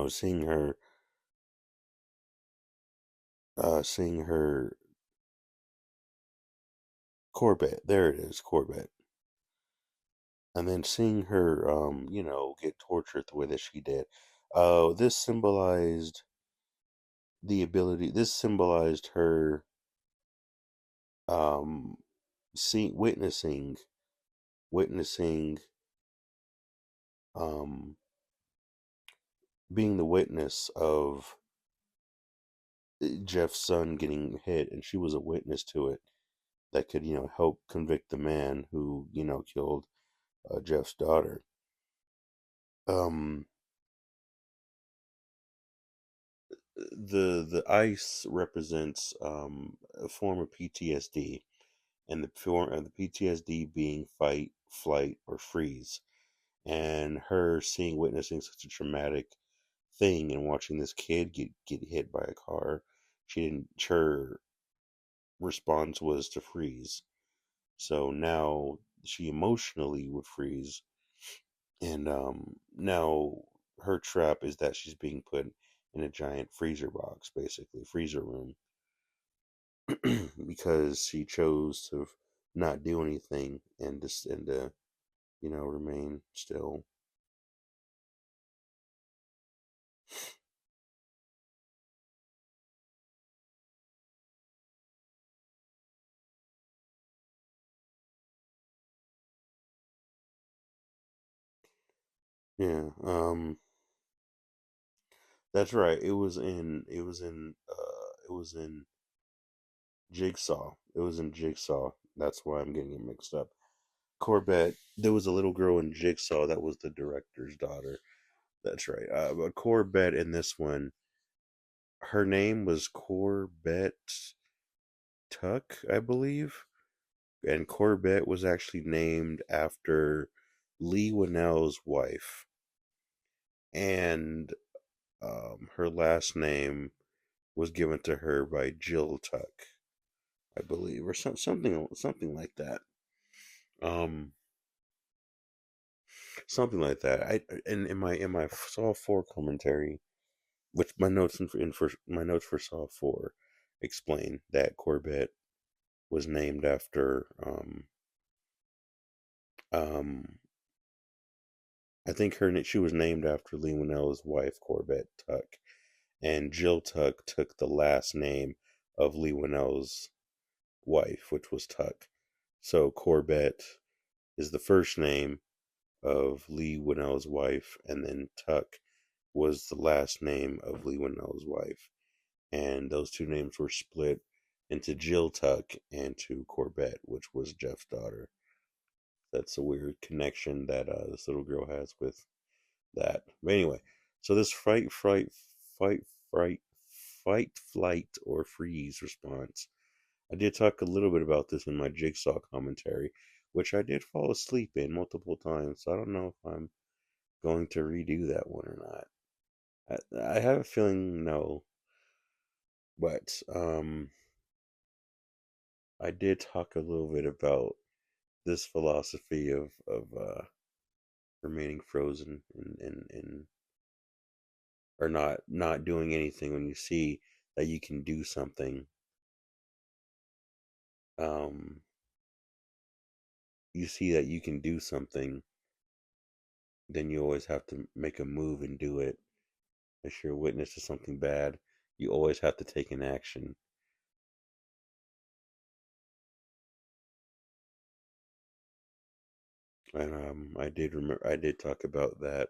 seeing her Corbett. There it is, Corbett. And then seeing her, get tortured the way that she did. This symbolized the ability. This symbolized her, um, witnessing, um, being the witness of Jeff's son getting hit, and she was a witness to it that could, help convict the man who, killed Jeff's daughter. Um, the ice represents a form of PTSD, and the form of the PTSD being fight, flight, or freeze. And her witnessing such a traumatic thing and watching this kid get hit by a car, she didn't. Her response was to freeze. So now she emotionally would freeze, and now her trap is that she's being put in a giant freezer box, basically freezer room, because she chose to not do anything and to remain still. Yeah, that's right. It was in Jigsaw. It was in Jigsaw. That's why I'm getting it mixed up. Corbett. There was a little girl in Jigsaw that was the director's daughter. That's right. But Corbett in this one, her name was Corbett Tuck, I believe, and Corbett was actually named after Lee Winnell's wife, and her last name was given to her by Jill Tuck, I believe, or something like that. Um, Something like that. In my Saw 4 commentary, which my notes for Saw 4 explain that Corbett was named after um I think she was named after Lee Winnell's wife, Corbett Tuck, and Jill Tuck took the last name of Lee Winnell's wife, which was Tuck. So Corbett is the first name of Lee Winnell's wife, and then Tuck was the last name of Lee Winnell's wife. And those two names were split into Jill Tuck and to Corbett, which was Jeff's daughter. That's a weird connection that this little girl has with that. But anyway, so this fight, fright, flight, or freeze response. I did talk a little bit about this in my Jigsaw commentary, which I did fall asleep in multiple times. So I don't know if I'm going to redo that one or not. I have a feeling no, but I did talk a little bit about this philosophy of remaining frozen and or not doing anything when you see that you can do something. Um, you see that you can do something, then you always have to make a move and do it. If you're a witness to something bad, you always have to take an action. And I did talk about that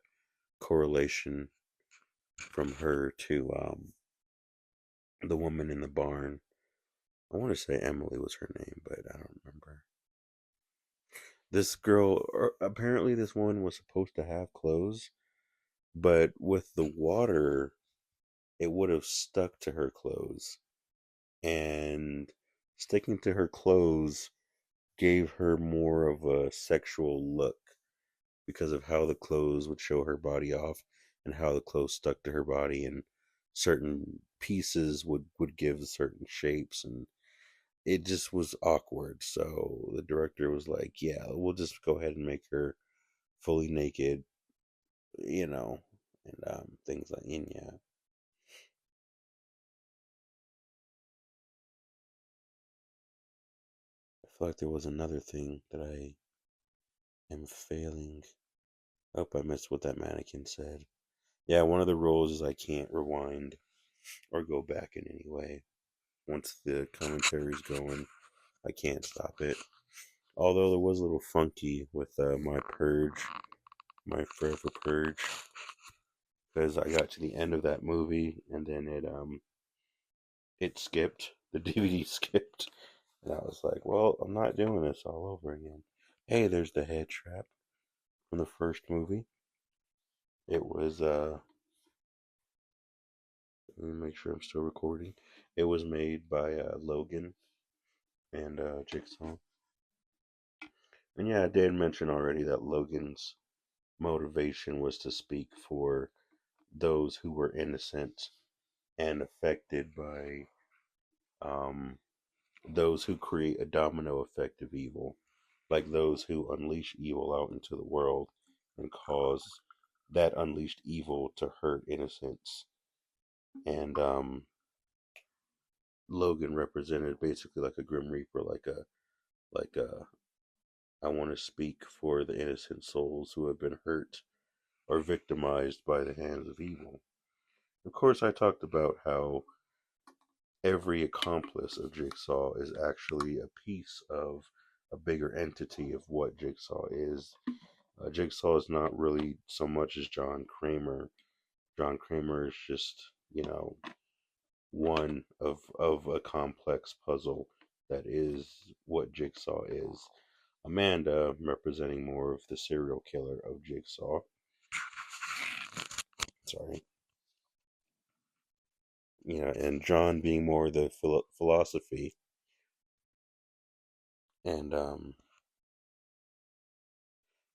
correlation from her to the woman in the barn. I want to say Emily was her name, but I don't remember. This girl, apparently, this woman was supposed to have clothes, but with the water, it would have stuck to her clothes. And sticking to her clothes gave her more of a sexual look because of how the clothes would show her body off and how the clothes stuck to her body, and certain pieces would give certain shapes, and it just was awkward. So the director was like, yeah, we'll just go ahead and make her fully naked, you know, and things like, and yeah. I feel like there was another thing that I am failing. Oh, I missed what that mannequin said. Yeah, one of the rules is I can't rewind or go back in any way. Once the commentary's going, I can't stop it. Although there was a little funky with my purge, my forever purge, because I got to the end of that movie and then it skipped. The DVD skipped, and I was like, "Well, I'm not doing this all over again." Hey, there's the head trap from the first movie. It was let me make sure I'm still recording. It was made by Logan and Jigsaw. And yeah, I did mention already that Logan's motivation was to speak for those who were innocent and affected by um, those who create a domino effect of evil, like those who unleash evil out into the world and cause that unleashed evil to hurt innocents. and Logan represented basically like a Grim Reaper, like a I want to speak for the innocent souls who have been hurt or victimized by the hands of evil. Of course, I talked about how every accomplice of Jigsaw is actually a piece of a bigger entity of what Jigsaw is. Jigsaw is not really so much as John Kramer. John Kramer is just, one of a complex puzzle that is what Jigsaw is. Amanda representing more of the serial killer of Jigsaw. Sorry. And John being more the philosophy. And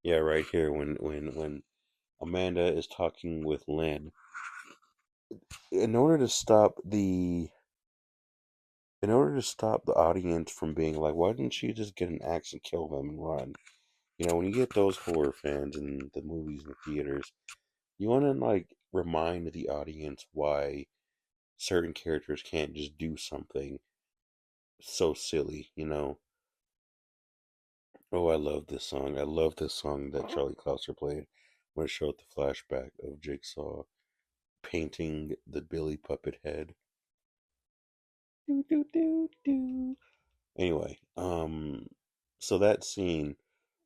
yeah, right here when Amanda is talking with Lynn, in order to stop the in order to stop the audience from being like, why didn't she just get an axe and kill them and run? When you get those horror fans in the movies and theaters, you want to like remind the audience why certain characters can't just do something so silly. Oh, I love this song. I love this song that Charlie Clouser played when it showed the flashback of Jigsaw painting the Billy puppet head. Do, do, do, do. Anyway, so that scene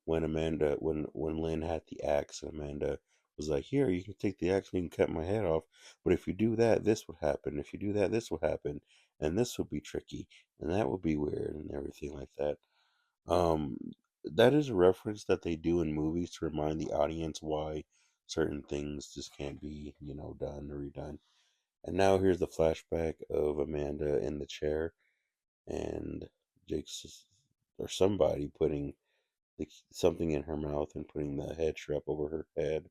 when when Lynn had the axe and Amanda was like, "Here, you can take the axe and you can cut my head off, but if you do that, this would happen. If you do that, this would happen, and this would be tricky, and that would be weird, and everything like that." Um, that is a reference that they do in movies to remind the audience why certain things just can't be, done or redone. And now here's the flashback of Amanda in the chair and Jake's or somebody putting something in her mouth and putting the head strap over her head.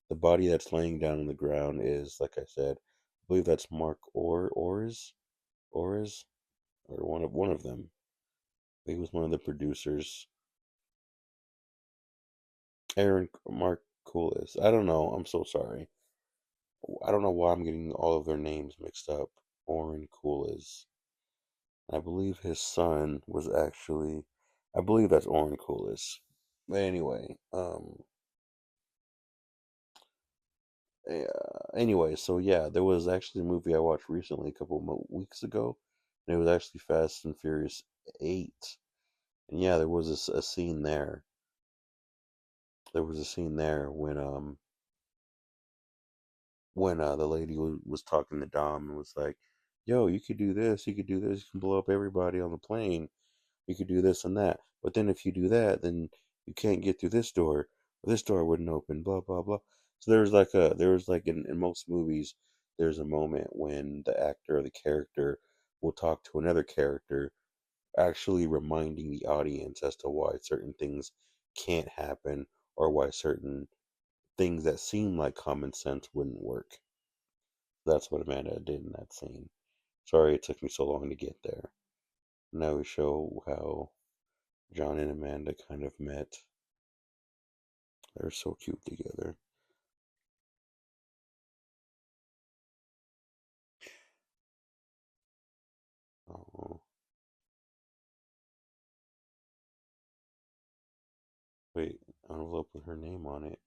The body that's laying down on the ground is, like I said, I believe that's Mark Orris, or one of them. He was one of the producers. Aaron Mark Coolis. I don't know. I'm so sorry. I don't know why I'm getting all of their names mixed up. Oren Coolis. I believe his son was actually. I believe that's Oren Coolis. But anyway, anyway, so yeah, there was actually a movie I watched recently, a couple of weeks ago, and it was actually Fast and Furious 8. And yeah, there was a scene there. There was a scene there when the lady was talking to Dom and was like, "Yo, you could do this, you could do this, you can blow up everybody on the plane, you could do this and that. But then if you do that, then you can't get through this door. Or this door wouldn't open. Blah blah blah." So there was like in most movies, there's a moment when the actor or the character will talk to another character, actually reminding the audience as to why certain things can't happen or why certain things that seem like common sense wouldn't work. That's what Amanda did in that scene. Sorry it took me so long to get there. Now we show how John and Amanda kind of met. They're so cute together. Oh, wait, envelope with her name on it.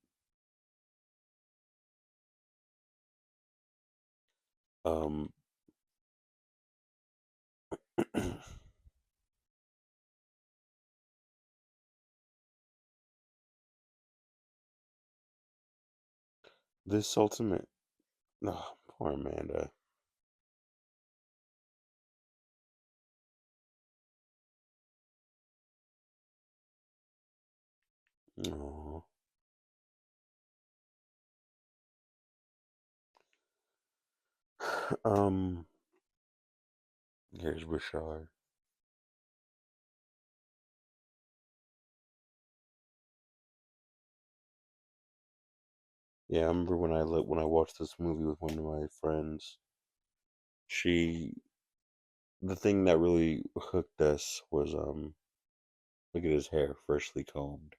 Um, this ultimate. Oh, poor Amanda. Oh, um, here's Bashar. Yeah, I remember when I watched this movie with one of my friends. She The thing that really hooked us was look at his hair, freshly combed,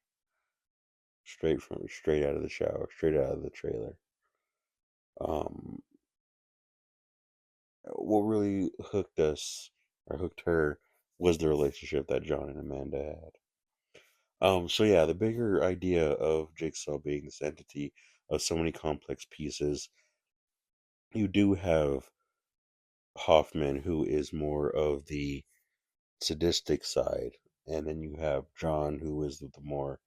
straight out of the shower, straight out of the trailer. Um, what really hooked us or hooked her was the relationship that John and Amanda had. So yeah, the bigger idea of Jigsaw being this entity of so many complex pieces, you do have Hoffman, who is more of the sadistic side, and then you have John, who is the more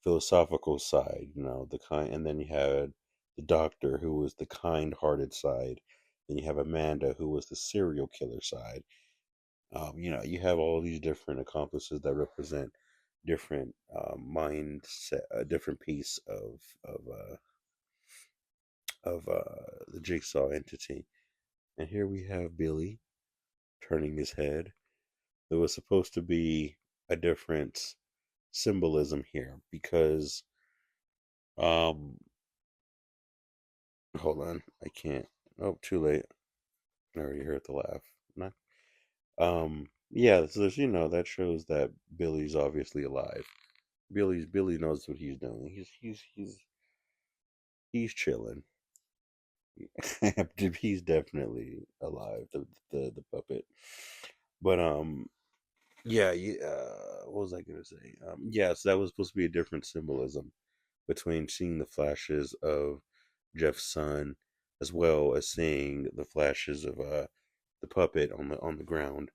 philosophical side, the kind, and then you had the doctor, who was the kind-hearted side. Then you have Amanda, who was the serial killer side. You have all these different accomplices that represent different mindset, a different piece of the jigsaw entity. And here we have Billy turning his head. There was supposed to be a different symbolism here because um hold on, I can't. Oh, too late. I already heard the laugh. Not yeah, so there's that shows that Billy's obviously alive. Billy knows what he's doing. He's chilling. He's definitely alive, the puppet. But yeah, what was I gonna say? Yeah, so that was supposed to be a different symbolism between seeing the flashes of Jeff's son, as well as seeing the flashes of the puppet on the ground,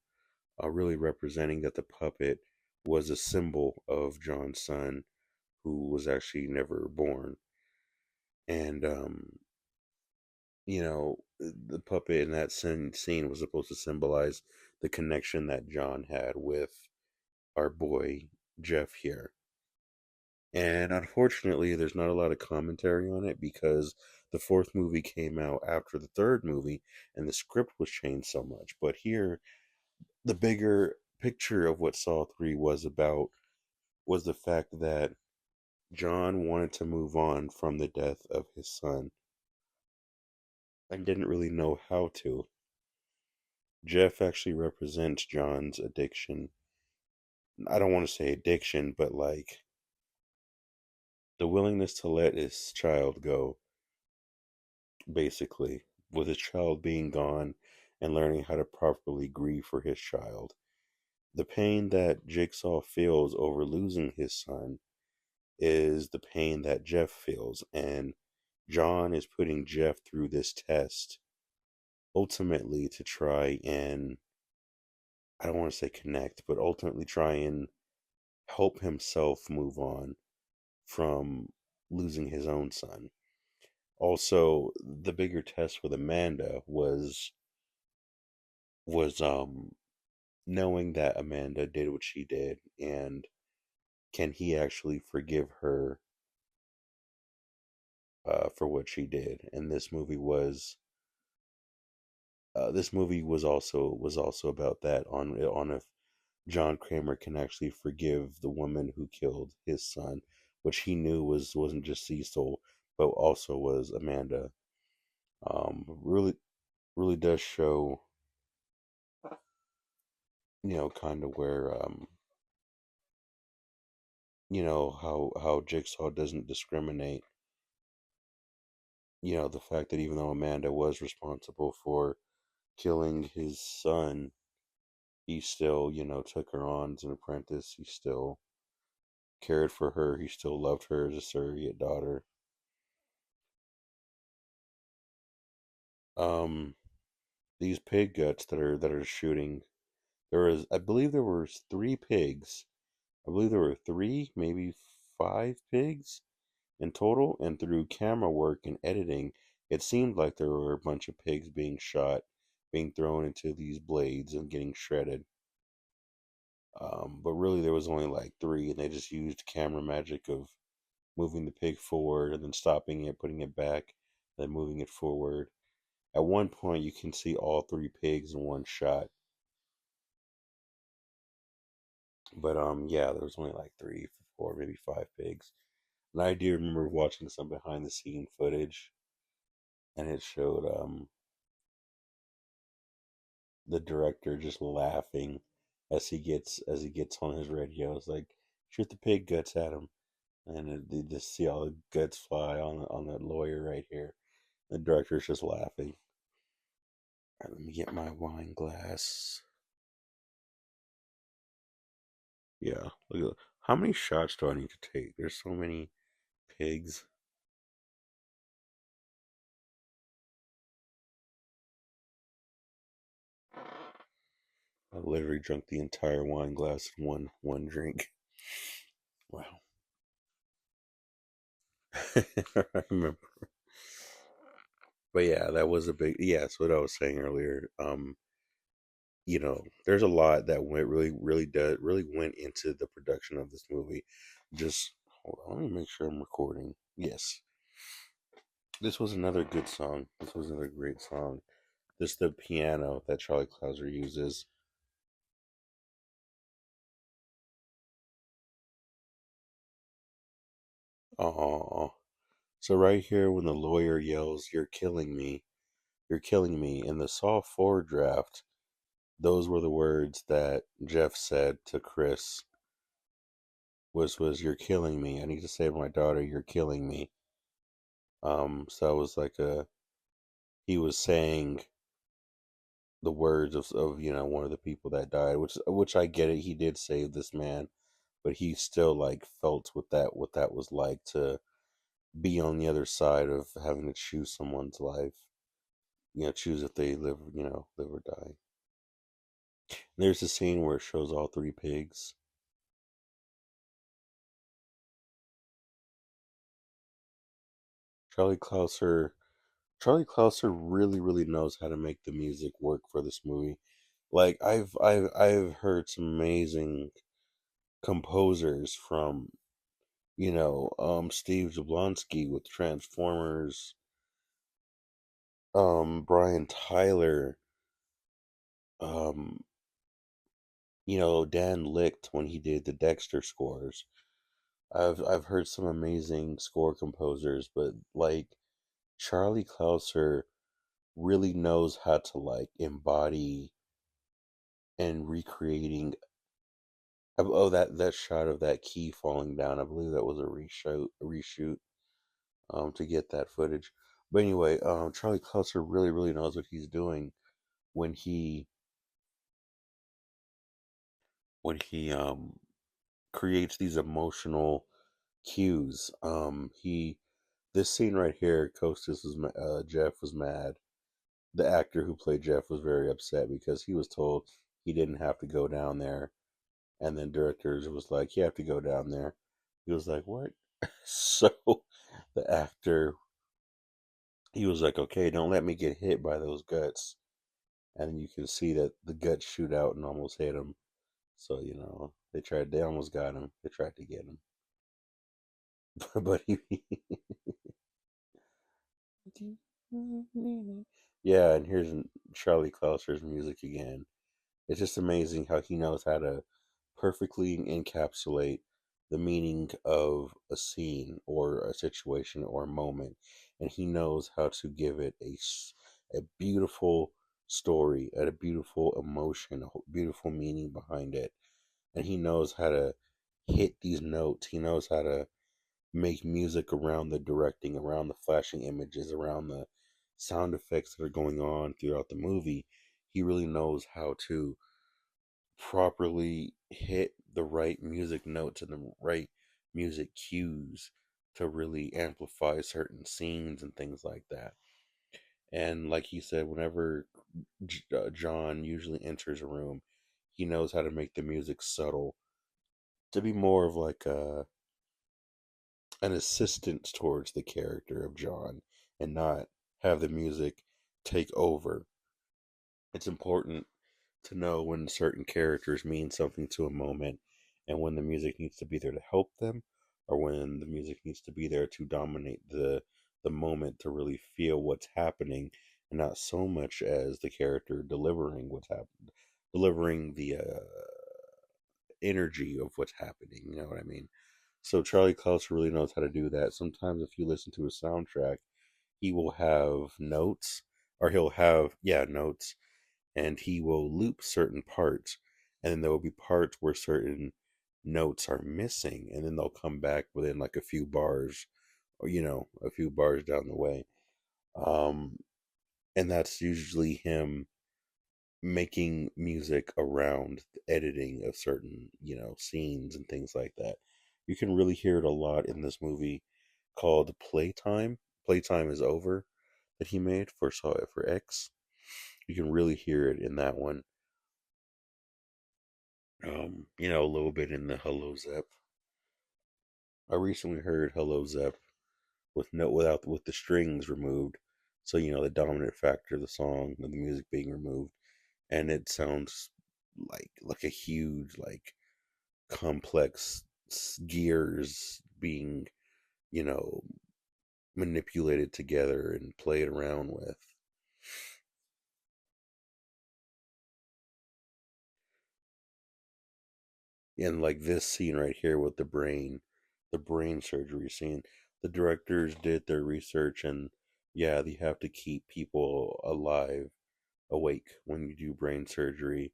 really representing that the puppet was a symbol of John's son, who was actually never born. And the puppet in that scene was supposed to symbolize the connection that John had with our boy Jeff here. And unfortunately, there's not a lot of commentary on it because the fourth movie came out after the third movie and the script was changed so much. But here, the bigger picture of what Saw 3 was about was the fact that John wanted to move on from the death of his son and didn't really know how to. Jeff actually represents John's addiction. I don't want to say addiction, but like the willingness to let his child go, basically, with his child being gone and learning how to properly grieve for his child. The pain that Jigsaw feels over losing his son is the pain that Jeff feels, and John is putting Jeff through this test ultimately to try and, I don't want to say connect, but ultimately try and help himself move on from losing his own son. Also, the bigger test with Amanda was knowing that Amanda did what she did, and can he actually forgive her for what she did? And this movie was also about that, on if John Kramer can actually forgive the woman who killed his son, which he knew wasn't just Cecil, but also was Amanda. Really, really does show, kind of where, how Jigsaw doesn't discriminate. The fact that even though Amanda was responsible for killing his son, he still, took her on as an apprentice. He still cared for her. He still loved her as a surrogate daughter. Um, these pig guts that are shooting. I believe there were three pigs. I believe there were three, maybe five pigs in total. And through camera work and editing, it seemed like there were a bunch of pigs being shot, being thrown into these blades and getting shredded. But really, there was only like three, and they just used camera magic of moving the pig forward and then stopping it, putting it back, then moving it forward. At one point, you can see all three pigs in one shot. But yeah, there was only like three, four, maybe five pigs. And I do remember watching some behind the scene footage, and it showed the director just laughing as he gets on his radio. It's like, shoot the pig guts at him, and you just see all the guts fly on that lawyer right here. The director's just laughing. Let me get my wine glass. Yeah, look at how many shots do I need to take? There's so many pigs. I literally drank the entire wine glass in one drink. Wow. I remember. But yeah, that was a big yeah, that's what I was saying earlier. There's a lot that went really went into the production of this movie. Just hold on, let me make sure I'm recording. Yes. This was another good song. This was another great song. This the piano that Charlie Clouser uses. Oh, so right here when the lawyer yells, you're killing me," in the soft forward draft, those were the words that Jeff said to Chris was "You're killing me. I need to save my daughter. You're killing me." So it was like he was saying the words of one of the people that died, which I get it. He did save this man, but he still like felt what that was like to be on the other side of having to choose someone's life. Choose if they live or die. And there's a scene where it shows all three pigs. Charlie Clouser, Charlie Clouser really knows how to make the music work for this movie. Like I've heard some amazing composers from Steve Jablonsky with Transformers, Brian Tyler, um, Dan Licht when he did the Dexter scores. I've heard some amazing score composers, but like Charlie Clouser really knows how to like embody and recreating. Oh, that shot of that key falling down. I believe that was a reshoot to get that footage. But anyway, Charlie Clouser really knows what he's doing when he creates these emotional cues. He This scene right here, Jeff was mad. The actor who played Jeff was very upset because he was told he didn't have to go down there, and then directors was like, "You have to go down there." He was like, "What?" So the actor, he was like, "Okay, don't let me get hit by those guts." And you can see that the guts shoot out and almost hit him. So they almost got him. They tried to get him, but he, yeah. And here's Charlie Clouser's music again. It's just amazing how he knows how to perfectly encapsulate the meaning of a scene or a situation or a moment, and he knows how to give it a beautiful story, a beautiful emotion, a beautiful meaning behind it, and he knows how to hit these notes. He knows how to make music around the directing, around the flashing images, around the sound effects that are going on throughout the movie. He really knows how to properly hit the right music notes and the right music cues to really amplify certain scenes and things like that. And like he said, whenever John usually enters a room, he knows how to make the music subtle to be more of like an assistance towards the character of John and not have the music take over. It's important to know when certain characters mean something to a moment and when the music needs to be there to help them or when the music needs to be there to dominate the moment to really feel what's happening and not so much as the character delivering what's happened, delivering the energy of what's happening. You know what I mean? So Charlie Clouser really knows how to do that. Sometimes if you listen to a soundtrack, he will have notes, or he'll have notes, and he will loop certain parts, and then there will be parts where certain notes are missing, and then they'll come back within like a few bars, or a few bars down the way. Um, and that's usually him making music around the editing of certain, scenes and things like that. You can really hear it a lot in this movie called Playtime. Playtime is Over that he made for X. You can really hear it in that one. A little bit in the Hello Zep. I recently heard Hello Zep with the strings removed. So, the dominant factor of the song, of the music being removed, and it sounds like a huge, complex gears being, you know, manipulated together and played around with. And like this scene right here with the brain surgery scene, the directors did their research, and yeah, they have to keep people alive, awake when you do brain surgery,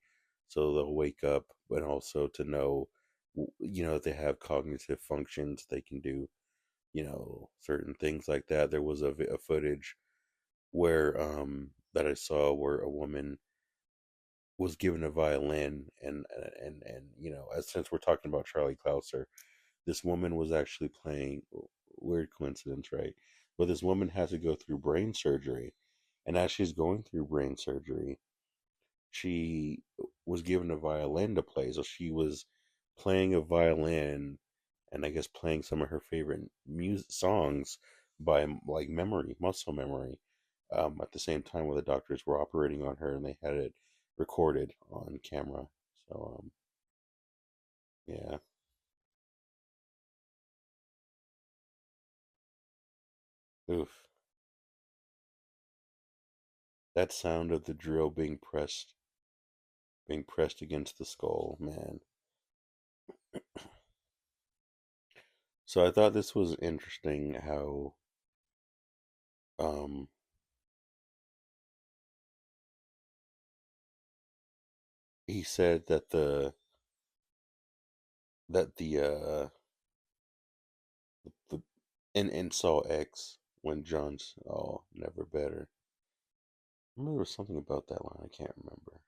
so they'll wake up, but also to know, they have cognitive functions, they can do, certain things like that. There was a footage where that I saw where a woman was given a violin, and as since we're talking about Charlie Clouser, this woman was actually playing. Weird coincidence, right? But this woman had to go through brain surgery, and as she's going through brain surgery, she was given a violin to play. So she was playing a violin, and I guess playing some of her favorite music songs by like memory, muscle memory. At the same time, where the doctors were operating on her, and they had it recorded on camera. So, yeah, oof, that sound of the drill being pressed against the skull, man. So I thought this was interesting how um he said that the in Saw X, when John's, oh, never better. I remember there was something about that line, I can't remember.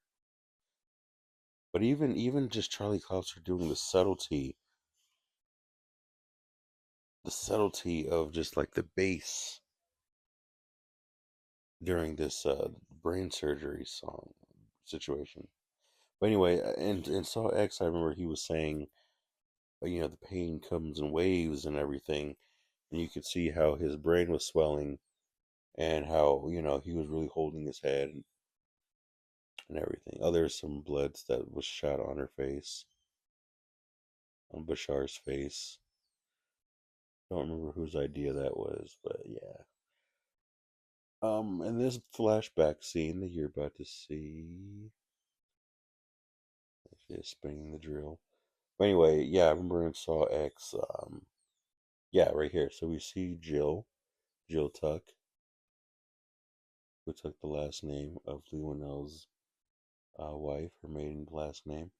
But even just Charlie Clouser doing the subtlety of just like the bass during this brain surgery song situation. But anyway, in Saw X, I remember he was saying, the pain comes in waves and everything, and you could see how his brain was swelling, and how he was really holding his head and everything. Oh, there's some blood that was shot on her face, on Bashar's face. Don't remember whose idea that was, but yeah. And this flashback scene that you're about to see is spinning the drill. But anyway, yeah, I remember in Saw X. Yeah, right here. So we see Jill Tuck, who took the last name of Lionel's wife, her maiden last name.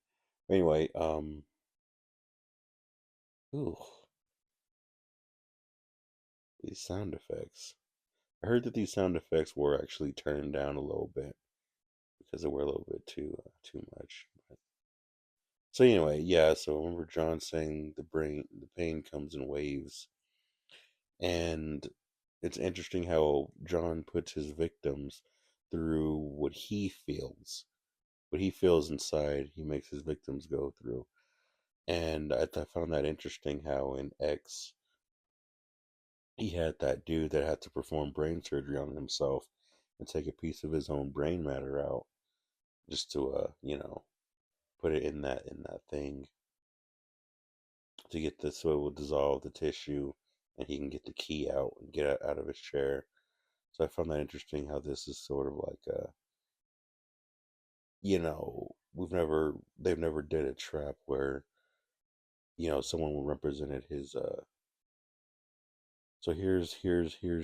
Anyway, ooh, these sound effects. I heard that these sound effects were actually turned down a little bit because they were a little bit too much. So anyway, yeah. So I remember John saying the pain comes in waves, and it's interesting how John puts his victims through what he feels inside. He makes his victims go through, and I found that interesting how in X he had that dude that had to perform brain surgery on himself and take a piece of his own brain matter out just to put it in that thing to get this so it will dissolve the tissue and he can get the key out and get out of his chair. So I found that interesting how this is sort of like they've never did a trap where someone represented his so here's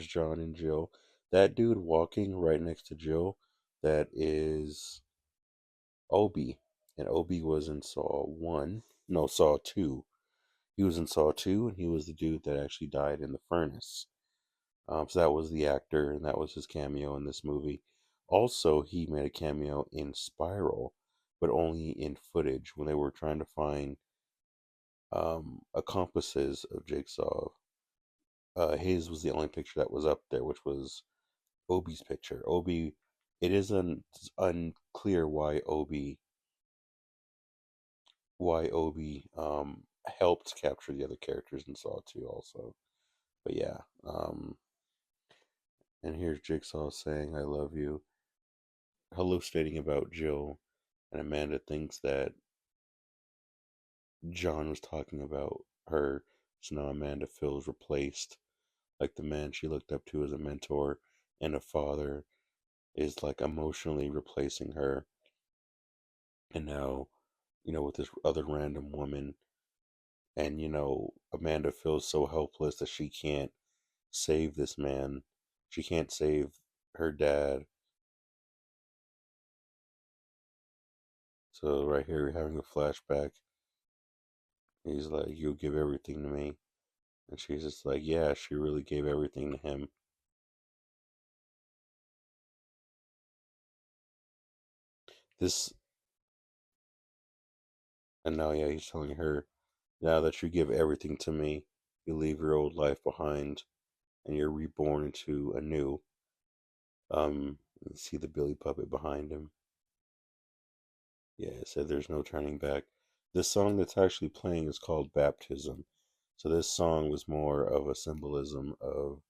John and Jill. That dude walking right next to Jill, that is Obi. And Obi was in Saw 1. No, Saw 2. He was in Saw 2, and he was the dude that actually died in the furnace. So that was the actor, and that was his cameo in this movie. Also, he made a cameo in Spiral, but only in footage when they were trying to find accomplices of Jigsaw. His was the only picture that was up there, which was Obi's picture. Obi, it is unclear why Obi helped capture the other characters in Saw 2 also. But yeah, and here's Jigsaw saying "I love you," hallucinating about Jill, and Amanda thinks that John was talking about her. So now Amanda feels replaced, like the man she looked up to as a mentor and a father is like emotionally replacing her. And now, with this other random woman, and Amanda feels so helpless that she can't save this man. She can't save her dad. So right here, we're having a flashback. He's like, "You'll give everything to me," and she's just like, "Yeah, she really gave everything to him." This, and now, yeah, he's telling her, "Now that you give everything to me, you leave your old life behind, and you're reborn into a new." You see the Billy puppet behind him. Yeah, it said there's no turning back. The song that's actually playing is called Baptism. So this song was more of a symbolism of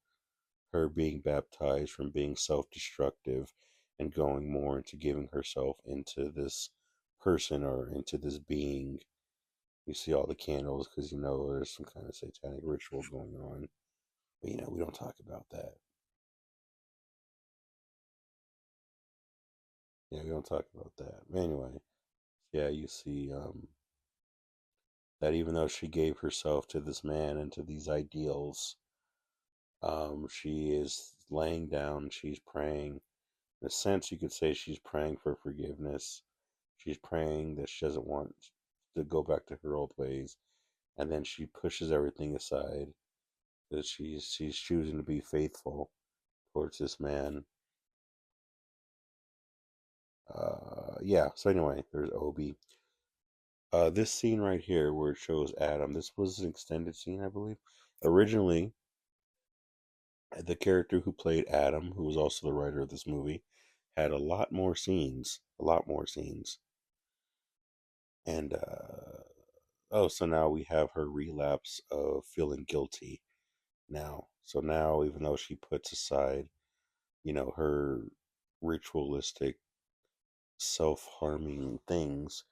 her being baptized from being self-destructive and going more into giving herself into this person or into this being. You see all the candles because there's some kind of satanic ritual going on. But we don't talk about that. Yeah, we don't talk about that. But anyway, yeah, you see that even though she gave herself to this man and to these ideals, she is laying down, she's praying. In a sense, you could say she's praying for forgiveness. She's praying that she doesn't want to go back to her old ways, and then she pushes everything aside. That she's choosing to be faithful towards this man. Yeah. So anyway, there's Obi. This scene right here where it shows Adam. This was an extended scene, I believe. Originally, the character who played Adam, who was also the writer of this movie, had a lot more scenes, and oh, so now we have her relapse of feeling guilty now. So now, even though she puts aside, her ritualistic, self-harming things,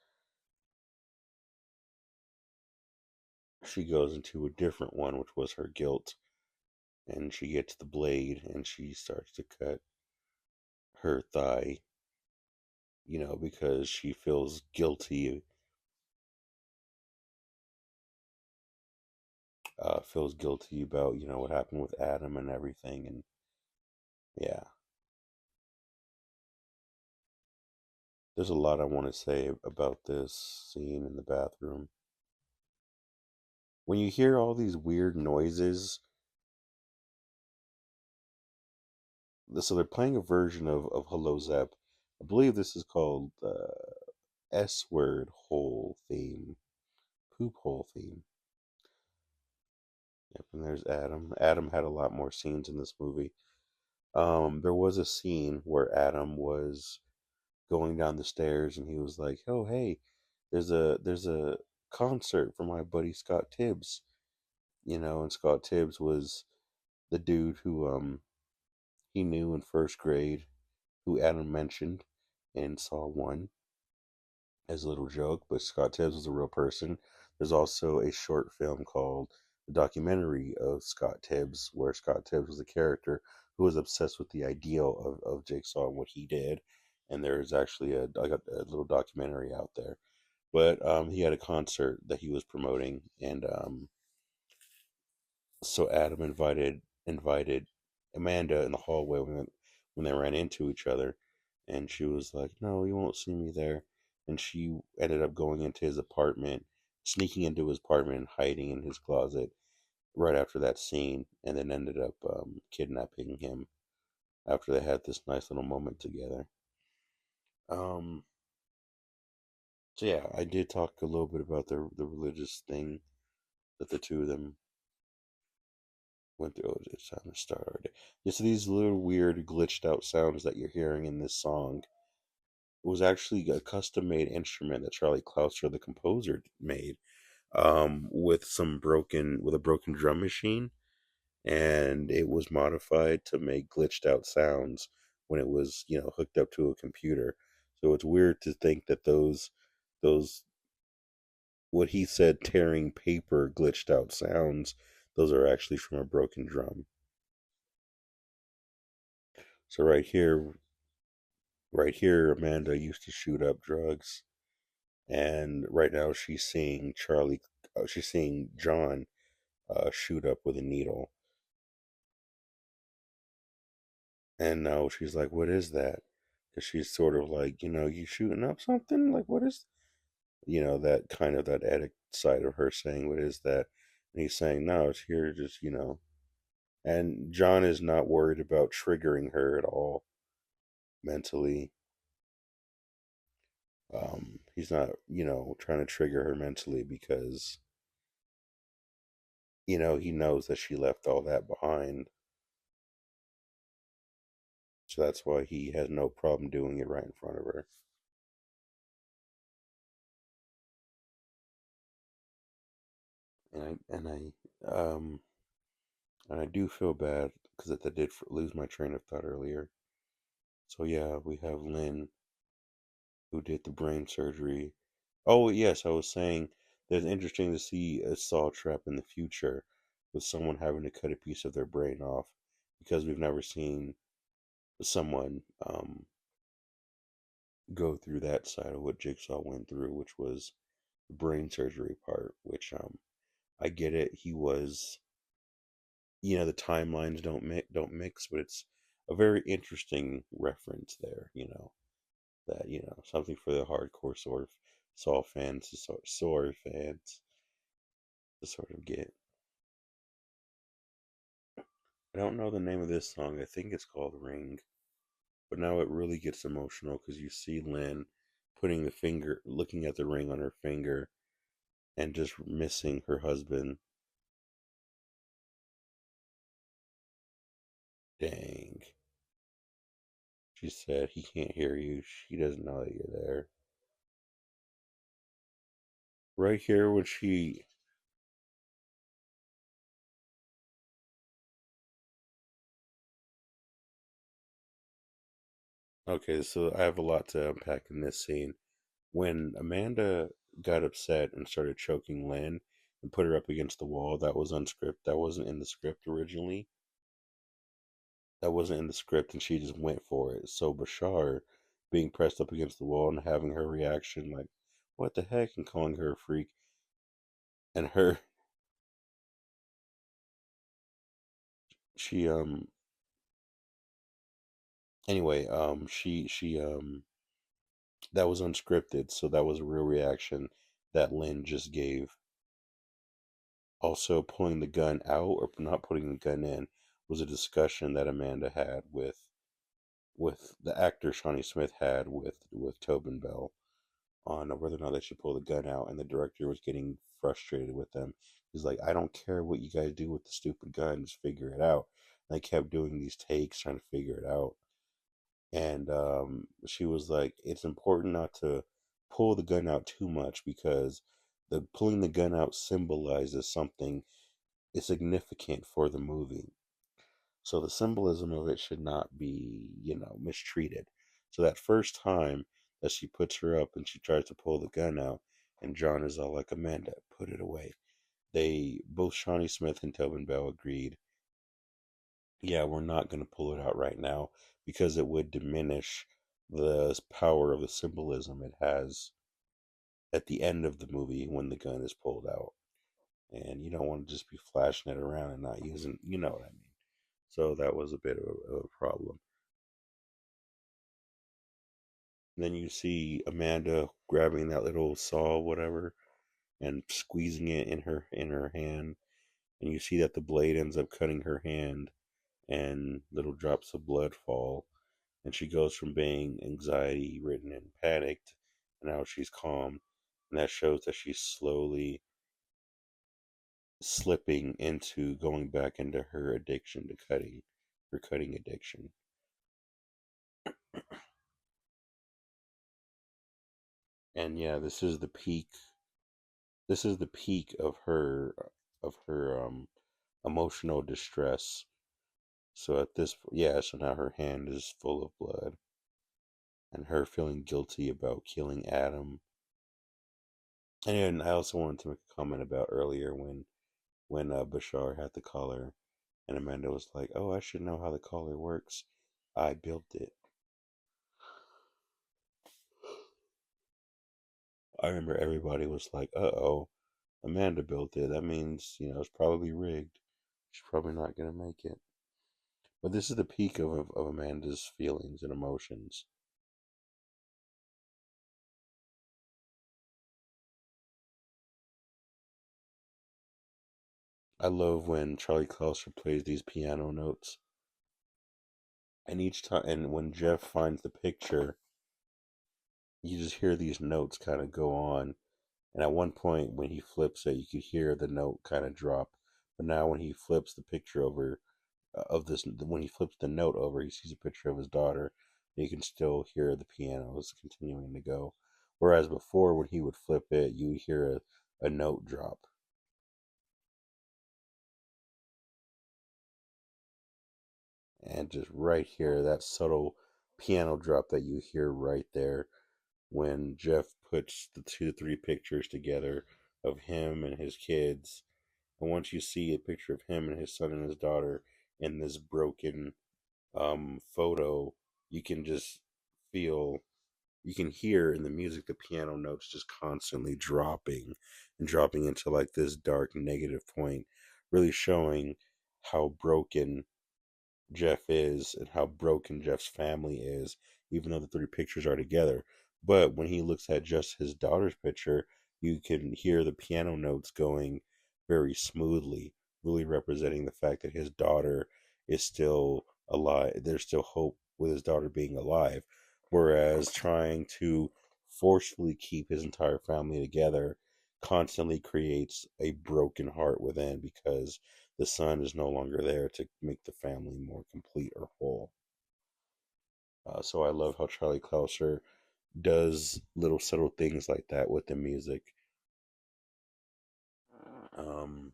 she goes into a different one, which was her guilt, and she gets the blade and she starts to cut her thigh, because she feels guilty about what happened with Adam and everything, and yeah, there's a lot I want to say about this scene in the bathroom. When you hear all these weird noises, so they're playing a version of Hello Zep. I believe this is called S word hole theme, poop hole theme. Yep, and there's Adam. Adam had a lot more scenes in this movie. There was a scene where Adam was going down the stairs and he was like, "Oh, hey, there's a concert for my buddy Scott Tibbs." And Scott Tibbs was the dude who he knew in first grade, who Adam mentioned in Saw 1 as a little joke, but Scott Tibbs was a real person. There's also a short film called The Documentary of Scott Tibbs, where Scott Tibbs was a character who was obsessed with the ideal of Jigsaw and what he did. And there's actually a little documentary out there. But he had a concert that he was promoting, and so Adam invited Amanda in the hallway when they ran into each other, and she was like, "No, you won't see me there." And she ended up going into his apartment, sneaking into his apartment and hiding in his closet right after that scene, and then ended up kidnapping him. after they had this nice little moment together. Um, so yeah, I did talk a little bit about the religious thing that the two of them went through. Oh, it's time to start our day. Yeah, so these little weird glitched out sounds that you're hearing in this song was actually a custom made instrument that Charlie Clouser, the composer, made with a broken drum machine, and it was modified to make glitched out sounds when it was hooked up to a computer. So it's weird to think that those what he said tearing paper glitched out sounds, those are actually from a broken drum. So right here, Amanda used to shoot up drugs, and right now she's seeing John shoot up with a needle, and now she's like, "What is that?" Because she's sort of like, you shooting up something? Like, what is, that kind of that addict side of her saying, "What is that?" And he's saying, "No, it's here, just And John is not worried about triggering her at all mentally. He's not, trying to trigger her mentally because he knows that she left all that behind. So that's why he has no problem doing it right in front of her. And I do feel bad because I did lose my train of thought earlier. So yeah, we have Lynn who did the brain surgery. Oh yes, I was saying that it's interesting to see a saw trap in the future with someone having to cut a piece of their brain off because we've never seen someone go through that side of what Jigsaw went through, which was the brain surgery part. Which I get it. He was, the timelines don't mix, but it's a very interesting reference there. That something for the hardcore Saw fans, Saw fans to sort of get. I don't know the name of this song. I think it's called Ring. But now it really gets emotional because you see Lynn looking at the ring on her finger and just missing her husband. Dang. She said, he can't hear you. She doesn't know that you're there. Right here, when she. Okay, so I have a lot to unpack in this scene. When Amanda got upset and started choking Lynn and put her up against the wall, that was unscripted. That wasn't in the script originally. That wasn't in the script, and she just went for it. So Bashar being pressed up against the wall and having her reaction like, "What the heck?" and calling her a freak, and her she anyway that was unscripted, so that was a real reaction that Lynn just gave. Also, pulling the gun out or not putting the gun in was a discussion that Amanda had with the actor Shawnee Smith had with Tobin Bell on whether or not they should pull the gun out, and the director was getting frustrated with them. He's like, "I don't care what you guys do with the stupid gun, just figure it out." And they kept doing these takes trying to figure it out, and she was like, "It's important not to pull the gun out too much because the pulling the gun out symbolizes something is significant for the movie. So the symbolism of it should not be, mistreated." So that first time that she puts her up and she tries to pull the gun out, and John is all like, "Amanda, put it away." They both Shawnee Smith and Tobin Bell agreed, "Yeah, we're not going to pull it out right now because it would diminish the power of the symbolism it has at the end of the movie when the gun is pulled out. And you don't want to just be flashing it around and not using, you know what I mean." So that was a bit of a problem. Then you see Amanda grabbing that little saw, whatever, and squeezing it in her hand, and you see that the blade ends up cutting her hand, and little drops of blood fall, and she goes from being anxiety ridden and panicked, and now she's calm, and that shows that she's slowly slipping into going back into her addiction to cutting, her cutting addiction. And yeah, this is the peak of her emotional distress. So at this, yeah, so now her hand is full of blood, and her feeling guilty about killing Adam. And then I also wanted to make a comment about earlier when Bashar had the collar, and Amanda was like, "Oh, I should know how the collar works. I built it." I remember everybody was like, "Uh oh, Amanda built it. That means it's probably rigged. She's probably not gonna make it." But this is the peak of Amanda's feelings and emotions. I love when Charlie Clouser plays these piano notes, and each time, and when Jeff finds the picture, you just hear these notes kind of go on. And at one point, when he flips it, you could hear the note kind of drop. But now, when he flips the picture over when he flips the note over, he sees a picture of his daughter. And you can still hear the pianos continuing to go. Whereas before, when he would flip it, you would hear a note drop. And just right here, that subtle piano drop that you hear right there when Jeff puts the two, three pictures together of him and his kids. And once you see a picture of him and his son and his daughter in this broken photo, you can just feel, you can hear in the music the piano notes just constantly dropping and dropping into like this dark negative point, really showing how broken Jeff is and how broken Jeff's family is, even though the three pictures are together. But when he looks at just his daughter's picture, you can hear the piano notes going very smoothly, really representing the fact that his daughter is still alive. There's still hope with his daughter being alive. Whereas trying to forcefully keep his entire family together constantly creates a broken heart within because the son is no longer there to make the family more complete or whole. So I love how Charlie Clouser does little subtle things like that with the music. Um,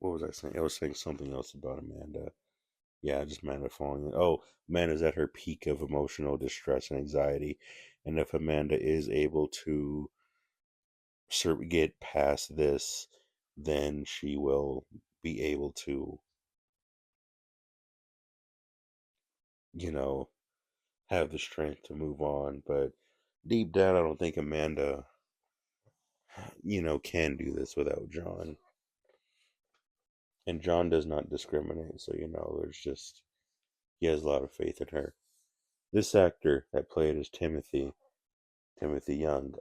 what was I saying? I was saying something else about Amanda. Yeah, just Amanda falling. Oh, Amanda's at her peak of emotional distress and anxiety, and if Amanda is able to get past this, then she will be able to, you know, have the strength to move on. But deep down, I don't think Amanda, can do this without John. And John does not discriminate, so there's just he has a lot of faith in her. This actor that played as Timothy Young,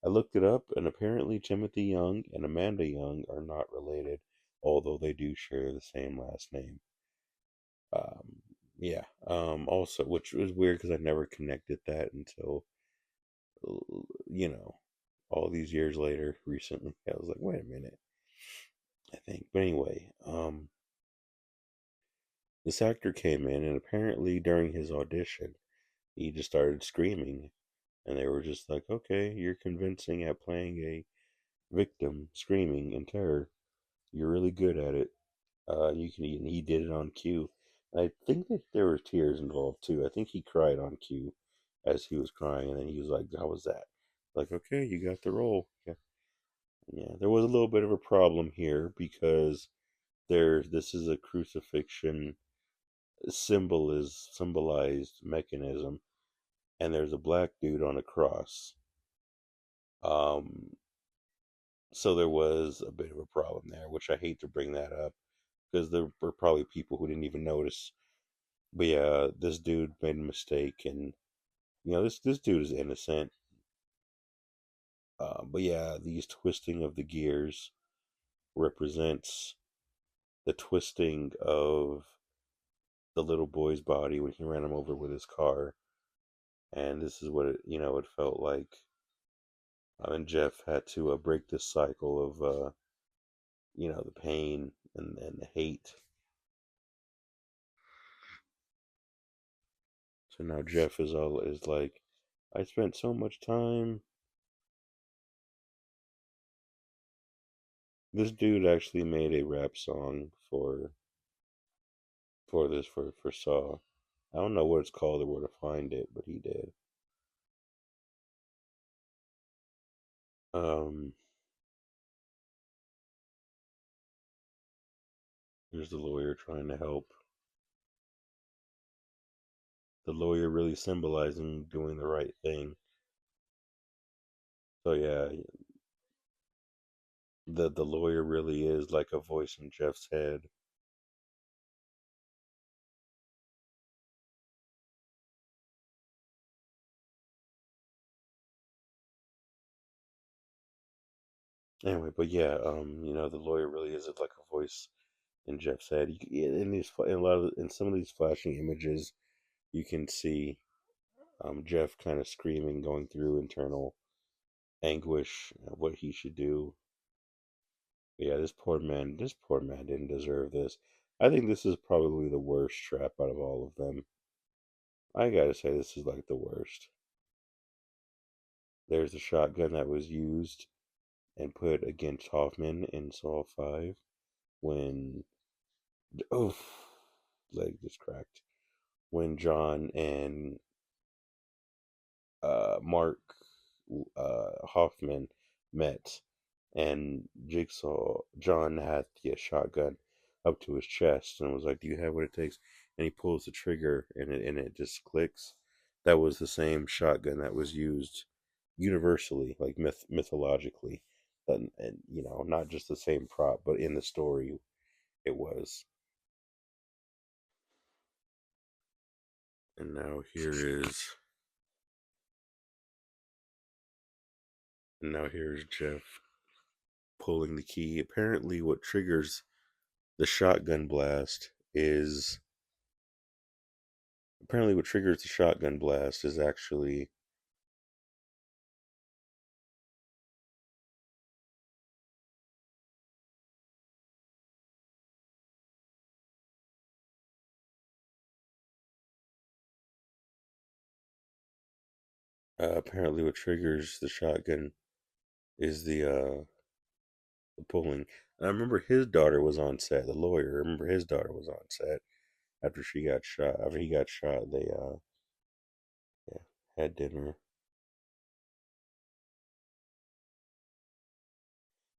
I looked it up, and apparently Timothy Young and Amanda Young are not related, although they do share the same last name. Um, yeah. Also, which was weird because I never connected that until you know, all these years later, recently, I was like, wait a minute, I think. But anyway, this actor came in, and apparently during his audition, he just started screaming, and they were just like, okay, you're convincing at playing a victim screaming in terror. You're really good at it. And he did it on cue. And I think that there were tears involved too. I think he cried on cue as he was crying, and then he was like, "How was that?" Like, okay, you got the role. Yeah. Yeah, there was a little bit of a problem here because this is a crucifixion symbolized mechanism, and there's a black dude on a cross. Um, so there was a bit of a problem there, which I hate to bring that up because there were probably people who didn't even notice. But yeah, this dude made a mistake, and this dude is innocent. But yeah, these twisting of the gears represents the twisting of the little boy's body when he ran him over with his car, and this is what it felt like. And Jeff had to break this cycle of the pain and the hate. So now Jeff is like, I spent so much time. This dude actually made a rap song for Saw. I don't know what it's called or where to find it, but he did. Um, Here's the lawyer trying to help. The lawyer really symbolizing doing the right thing. So yeah, the lawyer really is like a voice in Jeff's head. Anyway, but yeah, the lawyer really is like a voice in Jeff's head. In some of these flashing images, you can see Jeff kind of screaming, going through internal anguish of what he should do. Yeah, this poor man didn't deserve this. I think this is probably the worst trap out of all of them. I gotta say, this is like the worst. There's the shotgun that was used and put against Hoffman in Saw 5 when, oh, leg just cracked. When John and Mark Hoffman met, and John had the shotgun up to his chest and was like, "Do you have what it takes?" And he pulls the trigger, and it just clicks. That was the same shotgun that was used universally, like mythologically, and not just the same prop, but in the story, it was. And now here's Jeff pulling the key. The shotgun blast is apparently what triggers the shotgun blast is actually apparently what triggers the shotgun is the pulling. And I remember his daughter was on set. The lawyer. I remember his daughter was on set after she got shot. After he got shot, they yeah, had dinner.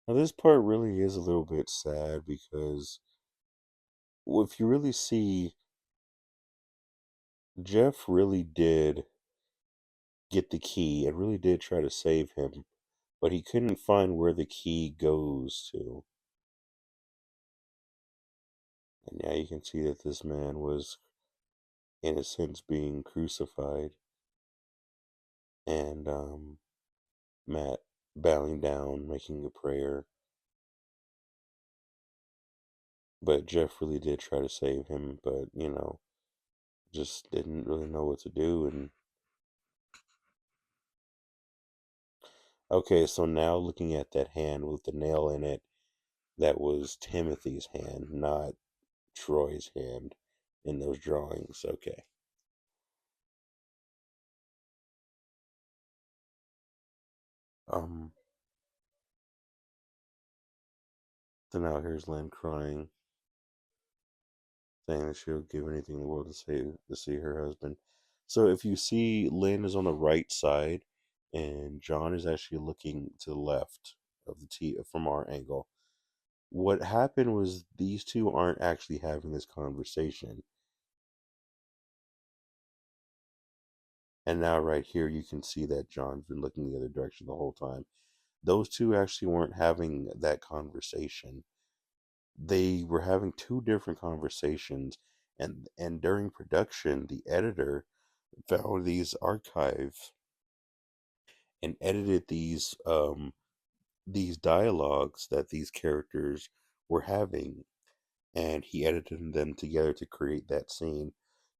Now this part really is a little bit sad because if you really see, Jeff really did get the key and really did try to save him, but he couldn't find where the key goes to. And now you can see that this man was, in a sense, being crucified, and Matt bowing down, making a prayer. But Jeff really did try to save him, but just didn't really know what to do. And okay, so now looking at that hand with the nail in it, that was Timothy's hand, not Troy's hand in those drawings. Okay. Um, so now here's Lynn crying, saying that she'll give anything in the world to see her husband. So if you see, Lynn is on the right side, and John is actually looking to the left of the T from our angle. What happened was these two aren't actually having this conversation, and now right here you can see that John's been looking the other direction the whole time. Those two actually weren't having that conversation. They were having two different conversations, and during production the editor found these archives and edited these dialogues that these characters were having, and he edited them together to create that scene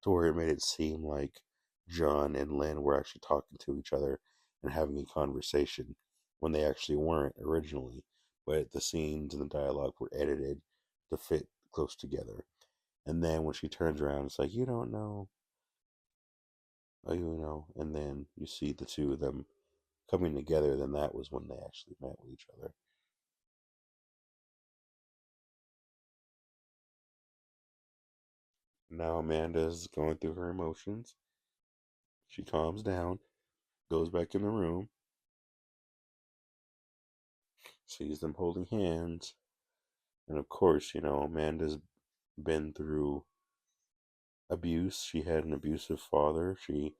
to where it made it seem like John and Lynn were actually talking to each other and having a conversation when they actually weren't originally. But the scenes and the dialogue were edited to fit close together. And then when she turns around, it's like, you don't know, oh, you know. And then you see the two of them coming together. Then that was when they actually met with each other. Now Amanda's going through her emotions. She calms down, goes back in the room, sees them holding hands. And of course, Amanda's been through abuse. She had an abusive father. He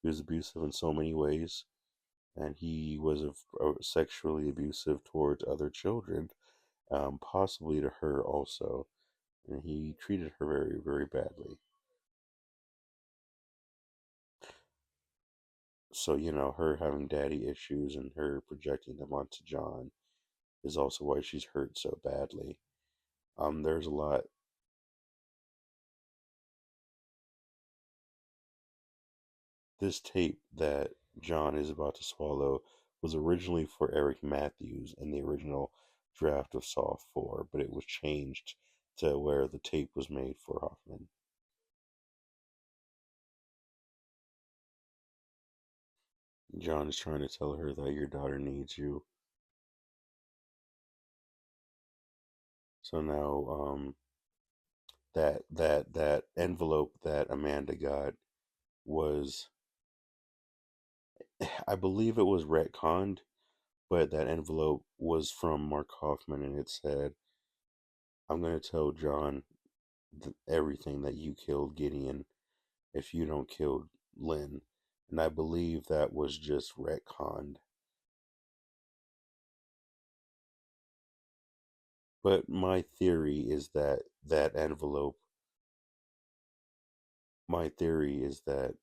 was abusive in so many ways. And he was sexually abusive towards other children, possibly to her also. And he treated her very, very badly. So, her having daddy issues and her projecting them onto John is also why she's hurt so badly. There's a lot. This tape that John is about to swallow was originally for Eric Matthews in the original draft of Saw 4, but it was changed to where the tape was made for Hoffman. John is trying to tell her that your daughter needs you. So now, that envelope that Amanda got was, I believe it was retconned, but that envelope was from Mark Hoffman, and it said, "I'm going to tell John everything that you killed Gideon if you don't kill Lynn." And I believe that was just retconned. But my theory is that that envelope, my theory is that,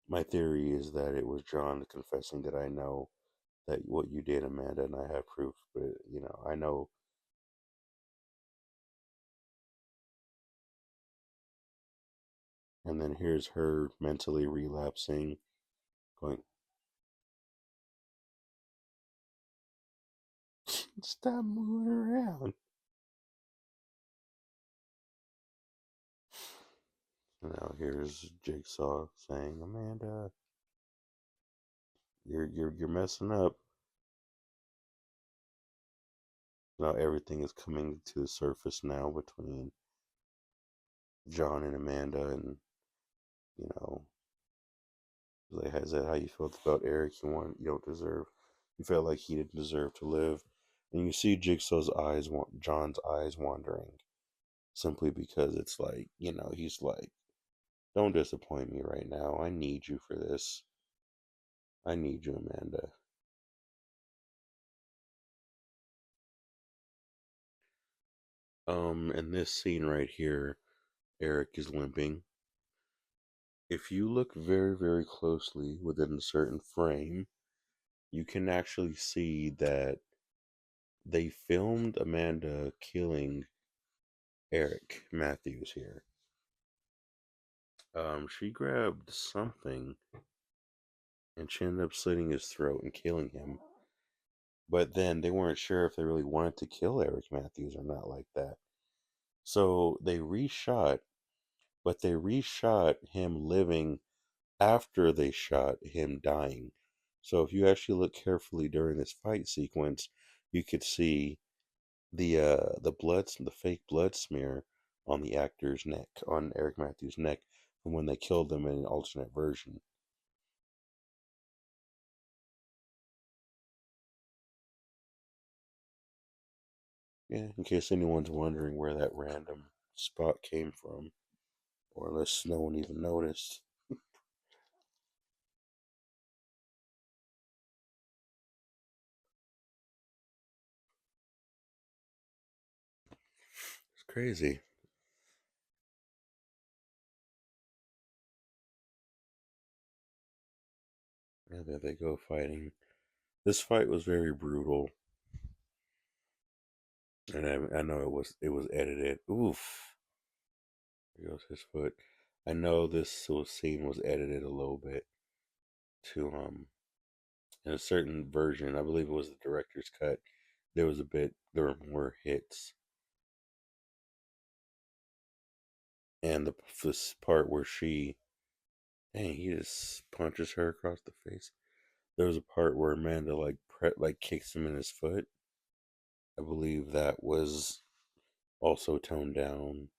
my theory is that it was John confessing that I know that what you did, Amanda, and I have proof. But I know. And then here's her mentally relapsing, going, "Stop moving around." Now here's Jigsaw saying, "Amanda, you're messing up." Now everything is coming to the surface now between John and Amanda, and you know, like, is that how you felt about Eric? You don't deserve. You felt like he didn't deserve to live, and you see Jigsaw's eyes, John's eyes wandering, simply because it's like, he's like, "Don't disappoint me right now. I need you for this. I need you, Amanda." In this scene right here, Eric is limping. If you look very, very closely within a certain frame, you can actually see that they filmed Amanda killing Eric Matthews here. She grabbed something and she ended up slitting his throat and killing him. But then they weren't sure if they really wanted to kill Eric Matthews or not like that. So they reshot, but they reshot him living after they shot him dying. So if you actually look carefully during this fight sequence, you could see the fake blood smear on the actor's neck, on Eric Matthews' neck, from when they killed him in an alternate version. Yeah, in case anyone's wondering where that random spot came from, or unless no one even noticed. It's crazy. Yeah, there they go fighting. This fight was very brutal, and I know it was edited. Oof, there goes his foot. I know this scene was edited a little bit to in a certain version. I believe it was the director's cut. There were more hits, and this part where dang, he just punches her across the face. There was a part where Amanda like kicks him in his foot. I believe that was also toned down.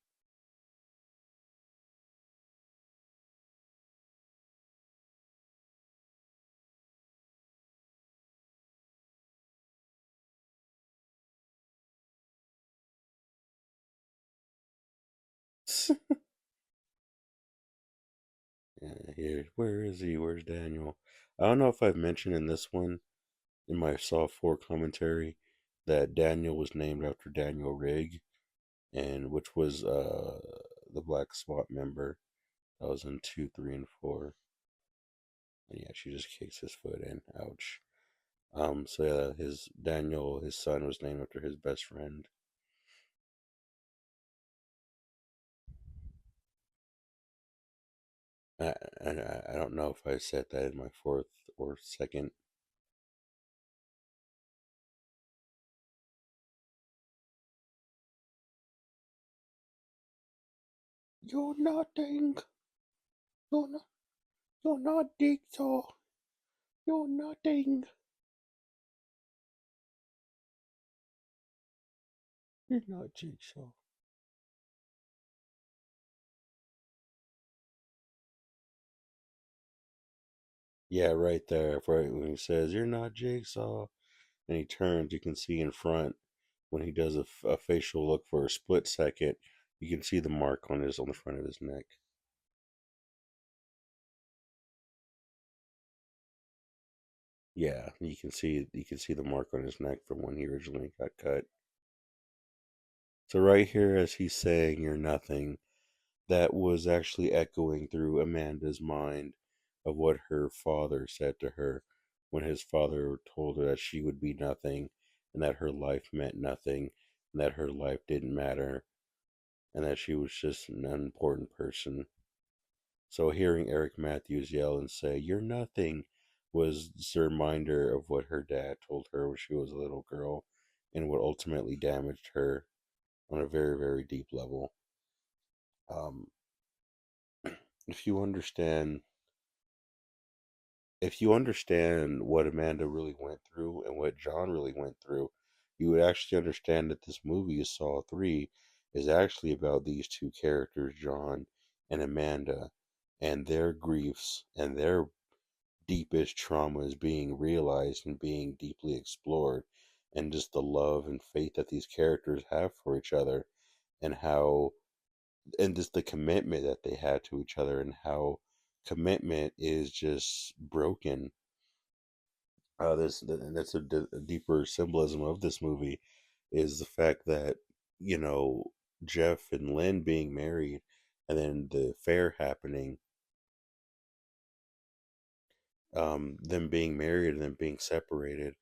Yeah, here, where is he? Where's Daniel? I don't know if I've mentioned in this one in my Saw 4 commentary that Daniel was named after Daniel Rigg, and which was the Black SWAT member that was in 2, 3, and 4. And yeah, she just kicks his foot in. Ouch. So yeah, his son was named after his best friend. I, I don't know if I said that in my fourth or second. You're nothing. You're not. You're not Jigsaw. You're nothing. You're not Jigsaw. Yeah, right there. Right when he says you're not Jigsaw, and he turns, you can see in front when he does a facial look for a split second. You can see the mark on the front of his neck. Yeah, you can see the mark on his neck from when he originally got cut. So right here, as he's saying, "You're nothing," that was actually echoing through Amanda's mind of what her father said to her when his father told her that she would be nothing and that her life meant nothing and that her life didn't matter and that she was just an unimportant person. So hearing Eric Matthews yell and say, "You're nothing," was a reminder of what her dad told her when she was a little girl and what ultimately damaged her on a very, very deep level. Um, if you understand if you understand what Amanda really went through and what John really went through, you would actually understand that this movie, Saw 3, is actually about these two characters, John and Amanda, and their griefs and their deepest traumas being realized and being deeply explored, and just the love and faith that these characters have for each other, and how and just the commitment that they had to each other, and how commitment is just broken. And that's a deeper symbolism of this movie is the fact that you know Jeff and Lynn being married, and then the affair happening, them being married and then being separated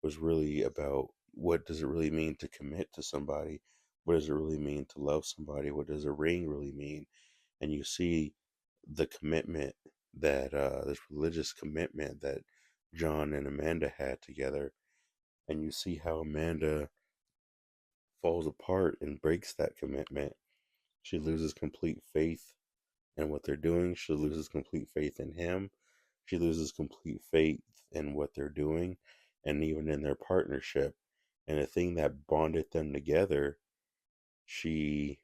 was really about what does it really mean to commit to somebody? What does it really mean to love somebody? What does a ring really mean? And you see the commitment that this religious commitment that John and Amanda had together, and you see how Amanda falls apart and breaks that commitment. She loses complete faith in what they're doing. She loses complete faith in him. She loses complete faith in what they're doing and even in their partnership. And the thing that bonded them together, she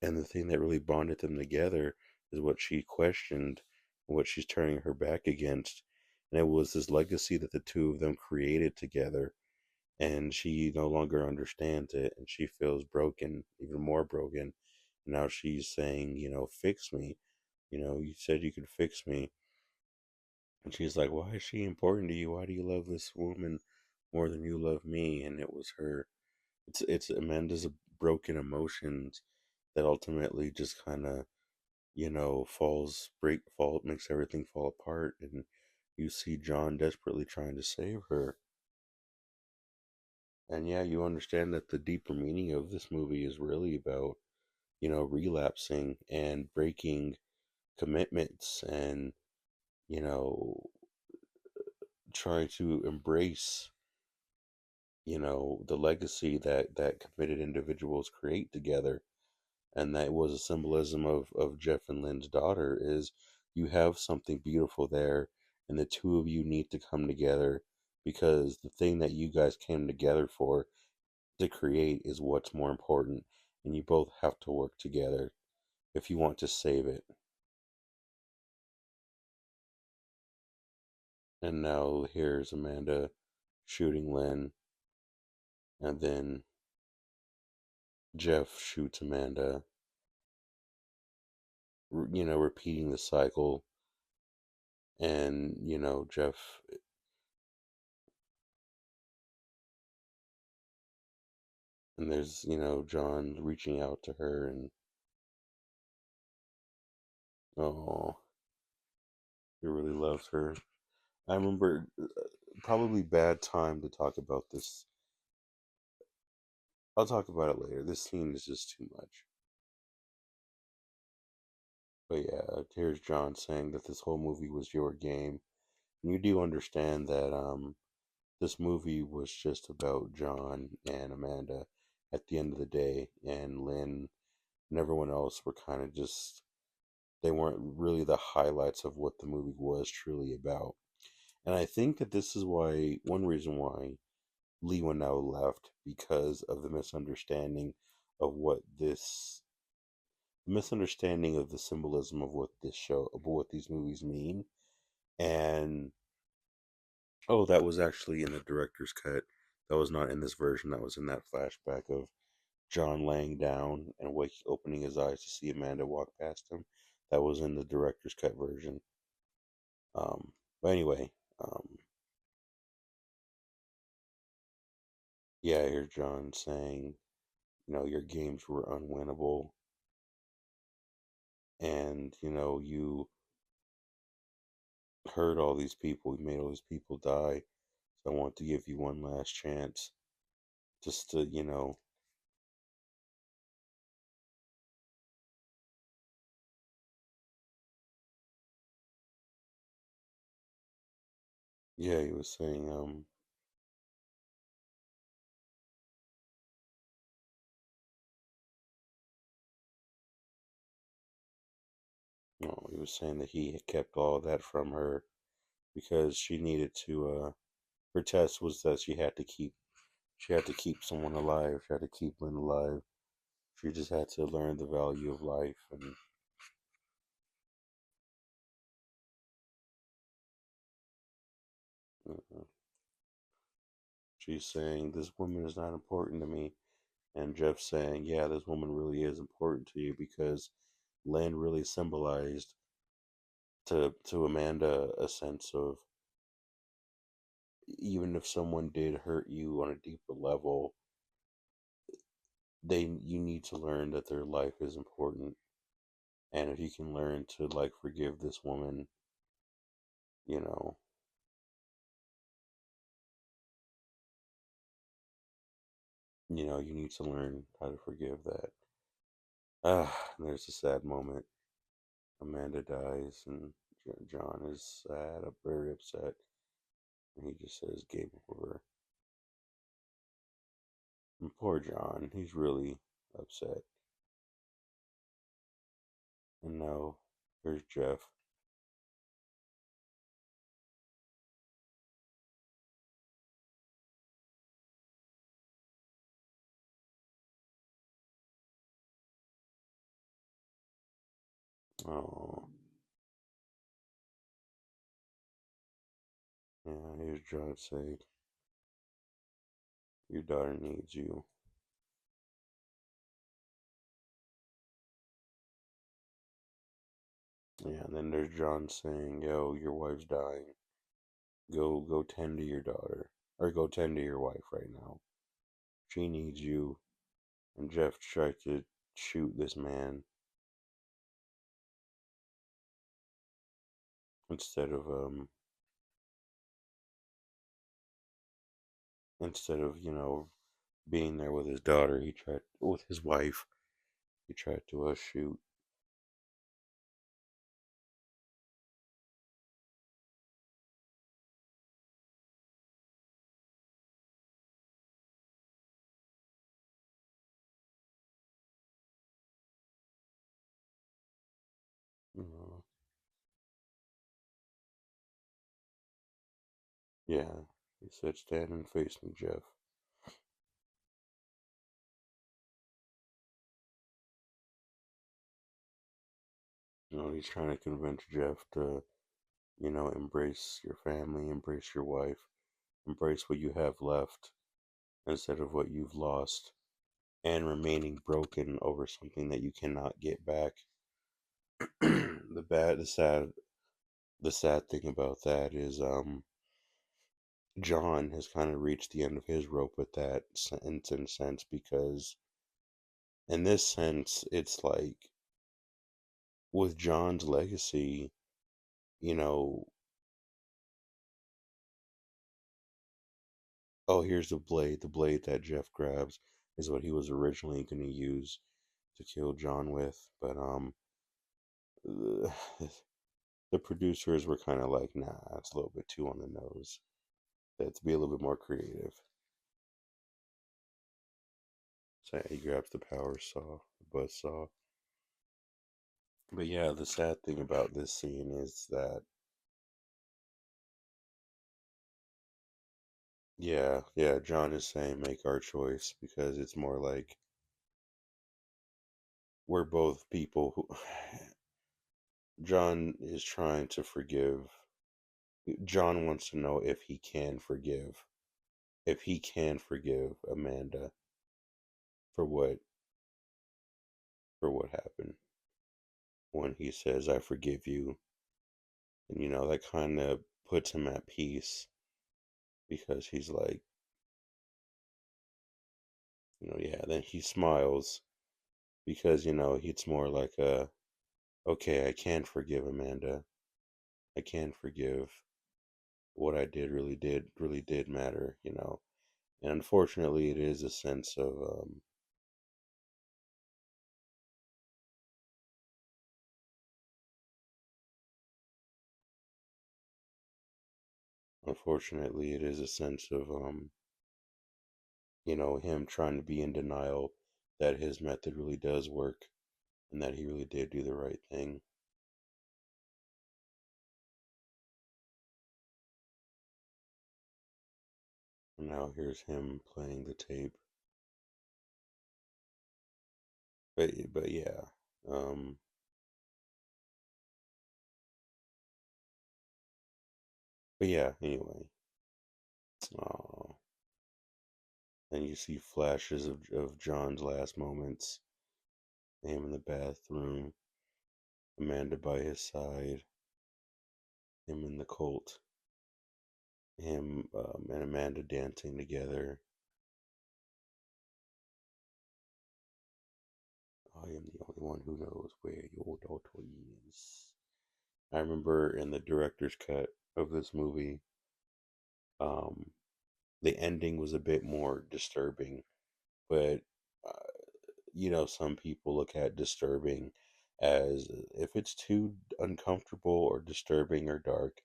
and the thing that really bonded them together is what she questioned and what she's turning her back against. And it was this legacy that the two of them created together, and she no longer understands it, and she feels broken, even more broken. Now she's saying, fix me. You said you could fix me. And she's like, why is she important to you? Why do you love this woman more than you love me? And it was her. It's Amanda's broken emotions that ultimately just kind of fall, makes everything fall apart, and you see John desperately trying to save her. And yeah, you understand that the deeper meaning of this movie is really about, relapsing and breaking commitments and, you know, trying to embrace, the legacy that committed individuals create together. And that was a symbolism of Jeff and Lynn's daughter is you have something beautiful there, and the two of you need to come together because the thing that you guys came together for to create is what's more important, and you both have to work together if you want to save it. And now here's Amanda shooting Lynn, and then Jeff shoots Amanda, repeating the cycle. And, Jeff, and there's, John reaching out to her, and oh, he really loves her. I remember probably bad time to talk about this. I'll talk about it later. This scene is just too much. But yeah, here's John saying that this whole movie was your game. And you do understand that this movie was just about John and Amanda at the end of the day, and Lynn and everyone else were kind of just, they weren't really the highlights of what the movie was truly about. And I think that this is why, one reason why Leo now left, because of the misunderstanding of misunderstanding of the symbolism of what this show, of what these movies mean. And oh, that was actually in the director's cut. That was not in this version. That was in that flashback of John laying down and opening his eyes to see Amanda walk past him. That was in the director's cut version. But anyway, yeah, I hear John saying, your games were unwinnable, and you hurt all these people, you made all these people die. So I want to give you one last chance, just to, yeah, he was saying, no, he was saying that he had kept all that from her because she needed to. Her test was that she had to keep someone alive. She had to keep Lynn alive. She just had to learn the value of life, and uh, she's saying this woman is not important to me. And Jeff saying, yeah, this woman really is important to you because Lynn really symbolized to Amanda a sense of, even if someone did hurt you on a deeper level, you need to learn that their life is important. And if you can learn to like forgive this woman, you know, you need to learn how to forgive that. And there's a sad moment. Amanda dies, and John is sad, very upset, and he just says, "Game over." And poor John, he's really upset. And now here's Jeff. Oh, yeah, here's John saying, "Your daughter needs you." Yeah, and then there's John saying, "Yo, your wife's dying. Go tend to your daughter, or go tend to your wife right now. She needs you." And Jeff tried to shoot this man, instead of being there with his daughter, he tried with his wife. He tried to shoot. Uh, yeah, he said, "Stand and face me, Jeff." He's trying to convince Jeff to, embrace your family, embrace your wife, embrace what you have left instead of what you've lost, and remaining broken over something that you cannot get back. The sad thing about that is, John has kind of reached the end of his rope with that sense, in a sense, because in this sense, it's like with John's legacy, you know, oh, here's the blade. The blade that Jeff grabs is what he was originally going to use to kill John with, but the the producers were kind of like, nah, it's a little bit too on the nose. To be a little bit more creative. So he grabs the power saw, the buzz saw. But yeah, the sad thing about this scene is that, yeah, John is saying make our choice because it's more like we're both people who. John is trying to forgive. John wants to know if he can forgive Amanda for what happened when he says I forgive you, and that kind of puts him at peace because he's like, yeah. Then he smiles because it's more like a okay, I can forgive Amanda. I can forgive what I did really did matter. And unfortunately, it is a sense of unfortunately it is a sense of him trying to be in denial that his method really does work and that he really did do the right thing. And now here's him playing the tape. But yeah. Um but yeah, anyway. Aw. And you see flashes of John's last moments. Him in the bathroom, Amanda by his side, him in the cult, him and Amanda dancing together. I am the only one who knows where your daughter is. I remember in the director's cut of this movie, um, the ending was a bit more disturbing, but uh, some people look at disturbing as if it's too uncomfortable or disturbing or dark,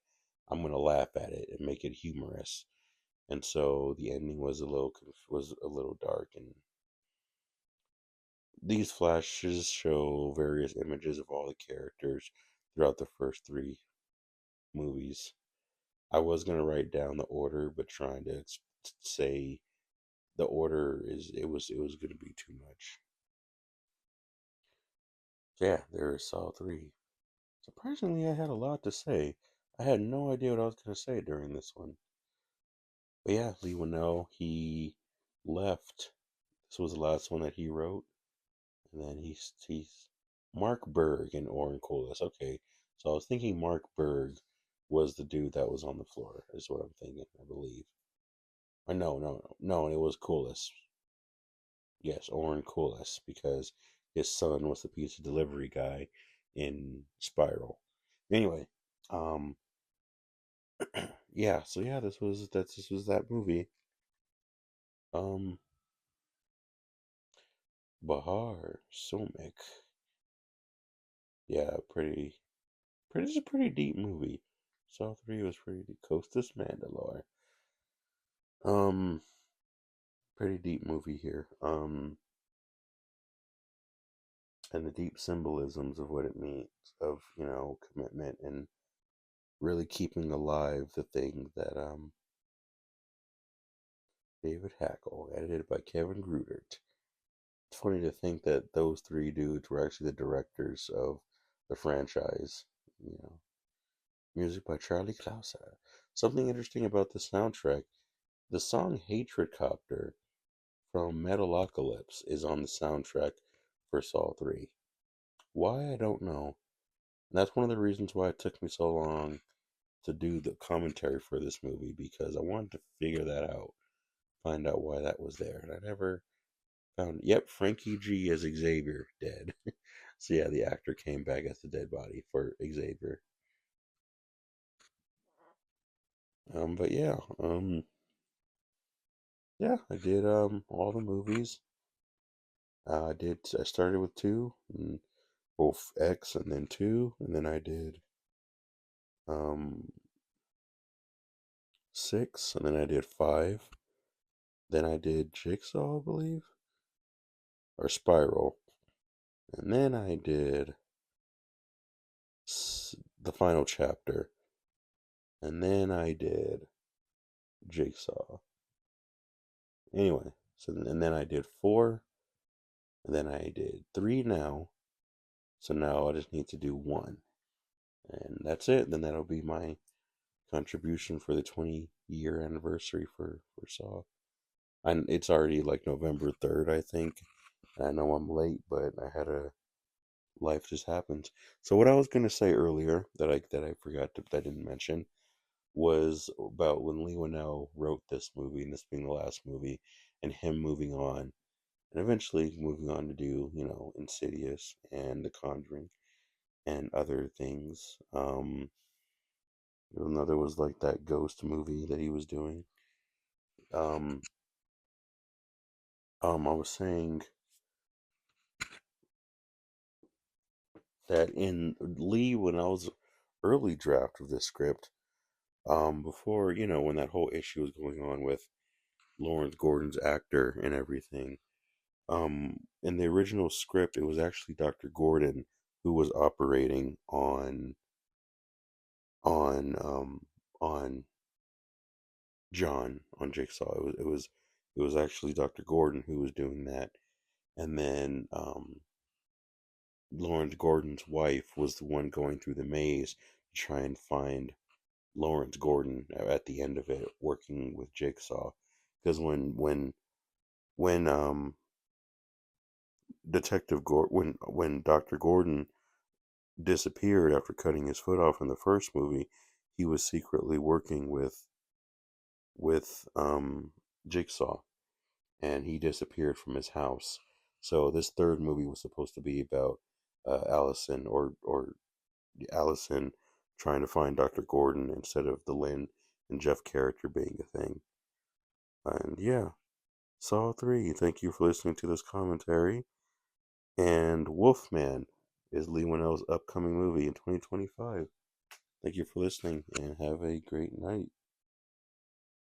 I'm gonna laugh at it and make it humorous. And so the ending was a little dark, and these flashes show various images of all the characters throughout the first three movies. I was gonna write down the order, but trying to say the order it was gonna be too much. So yeah, there is Saw 3. Surprisingly, I had a lot to say. I had no idea what I was gonna say during this one. But yeah, Lee Winnell, he left. This was the last one that he wrote, and then he's Mark Berg and Oren Colas. Okay, so I was thinking Mark Berg was the dude that was on the floor. Is what I'm thinking. I believe. Or no, no, no, no. It was Colas. Yes, Oren Colas, because his son was the pizza delivery guy in Spiral. Anyway, Um, yeah. So yeah, this was that movie. Um, Bahar Somek. Yeah, pretty. It's a pretty deep movie. Saw 3 was pretty deep. Costas Mandalore. Um, pretty deep movie here. And the deep symbolisms of what it means of commitment and really keeping alive the thing that David Hackle, edited by Kevin Grudert. It's funny to think that those three dudes were actually the directors of the franchise. You know, music by Charlie Clouser. Something interesting about the soundtrack: the song "Hatred Copter" from Metalocalypse is on the soundtrack for Saw 3. Why, I don't know. And that's one of the reasons why it took me so long to do the commentary for this movie, because I wanted to figure that out, find out why that was there. And I never found. Yep, Frankie G as Xavier dead. So yeah, the actor came back as the dead body for Xavier. But yeah, yeah, I did all the movies. I started with two, and both X and then two, and then I did um six, and then I did five. Then I did Jigsaw, I believe, or Spiral, and then I did the final chapter, and then I did Jigsaw. Anyway, so and then I did four, and then I did three now. So now I just need to do one, and that's it. Then that'll be my contribution for the 20-year anniversary for Saw. And it's already like November 3rd, I think. I know I'm late, but I had a life just happens. So what I was gonna say earlier that I forgot that I didn't mention was about when Lee Winnell wrote this movie, and this being the last movie, and him moving on, and eventually moving on to do Insidious and The Conjuring and other things. Another was like that ghost movie that he was doing. Um, I was saying that in Lee Winnell's early draft of this script, before when that whole issue was going on with Lawrence Gordon's actor and everything, in the original script, it was actually Dr. Gordon who was operating on on John on Jigsaw. It was actually Dr. Gordon who was doing that, and then Lawrence Gordon's wife was the one going through the maze to try and find Lawrence Gordon at the end of it, working with Jigsaw, because when Detective Gordon when Dr. Gordon disappeared after cutting his foot off in the first movie, he was secretly working with Jigsaw, and he disappeared from his house. So this third movie was supposed to be about Allison trying to find Dr. Gordon instead of the Lynn and Jeff character being a thing. And yeah, Saw 3. Thank you for listening to this commentary. And Wolfman is Lee Winnell's upcoming movie in 2025. Thank you for listening and have a great night.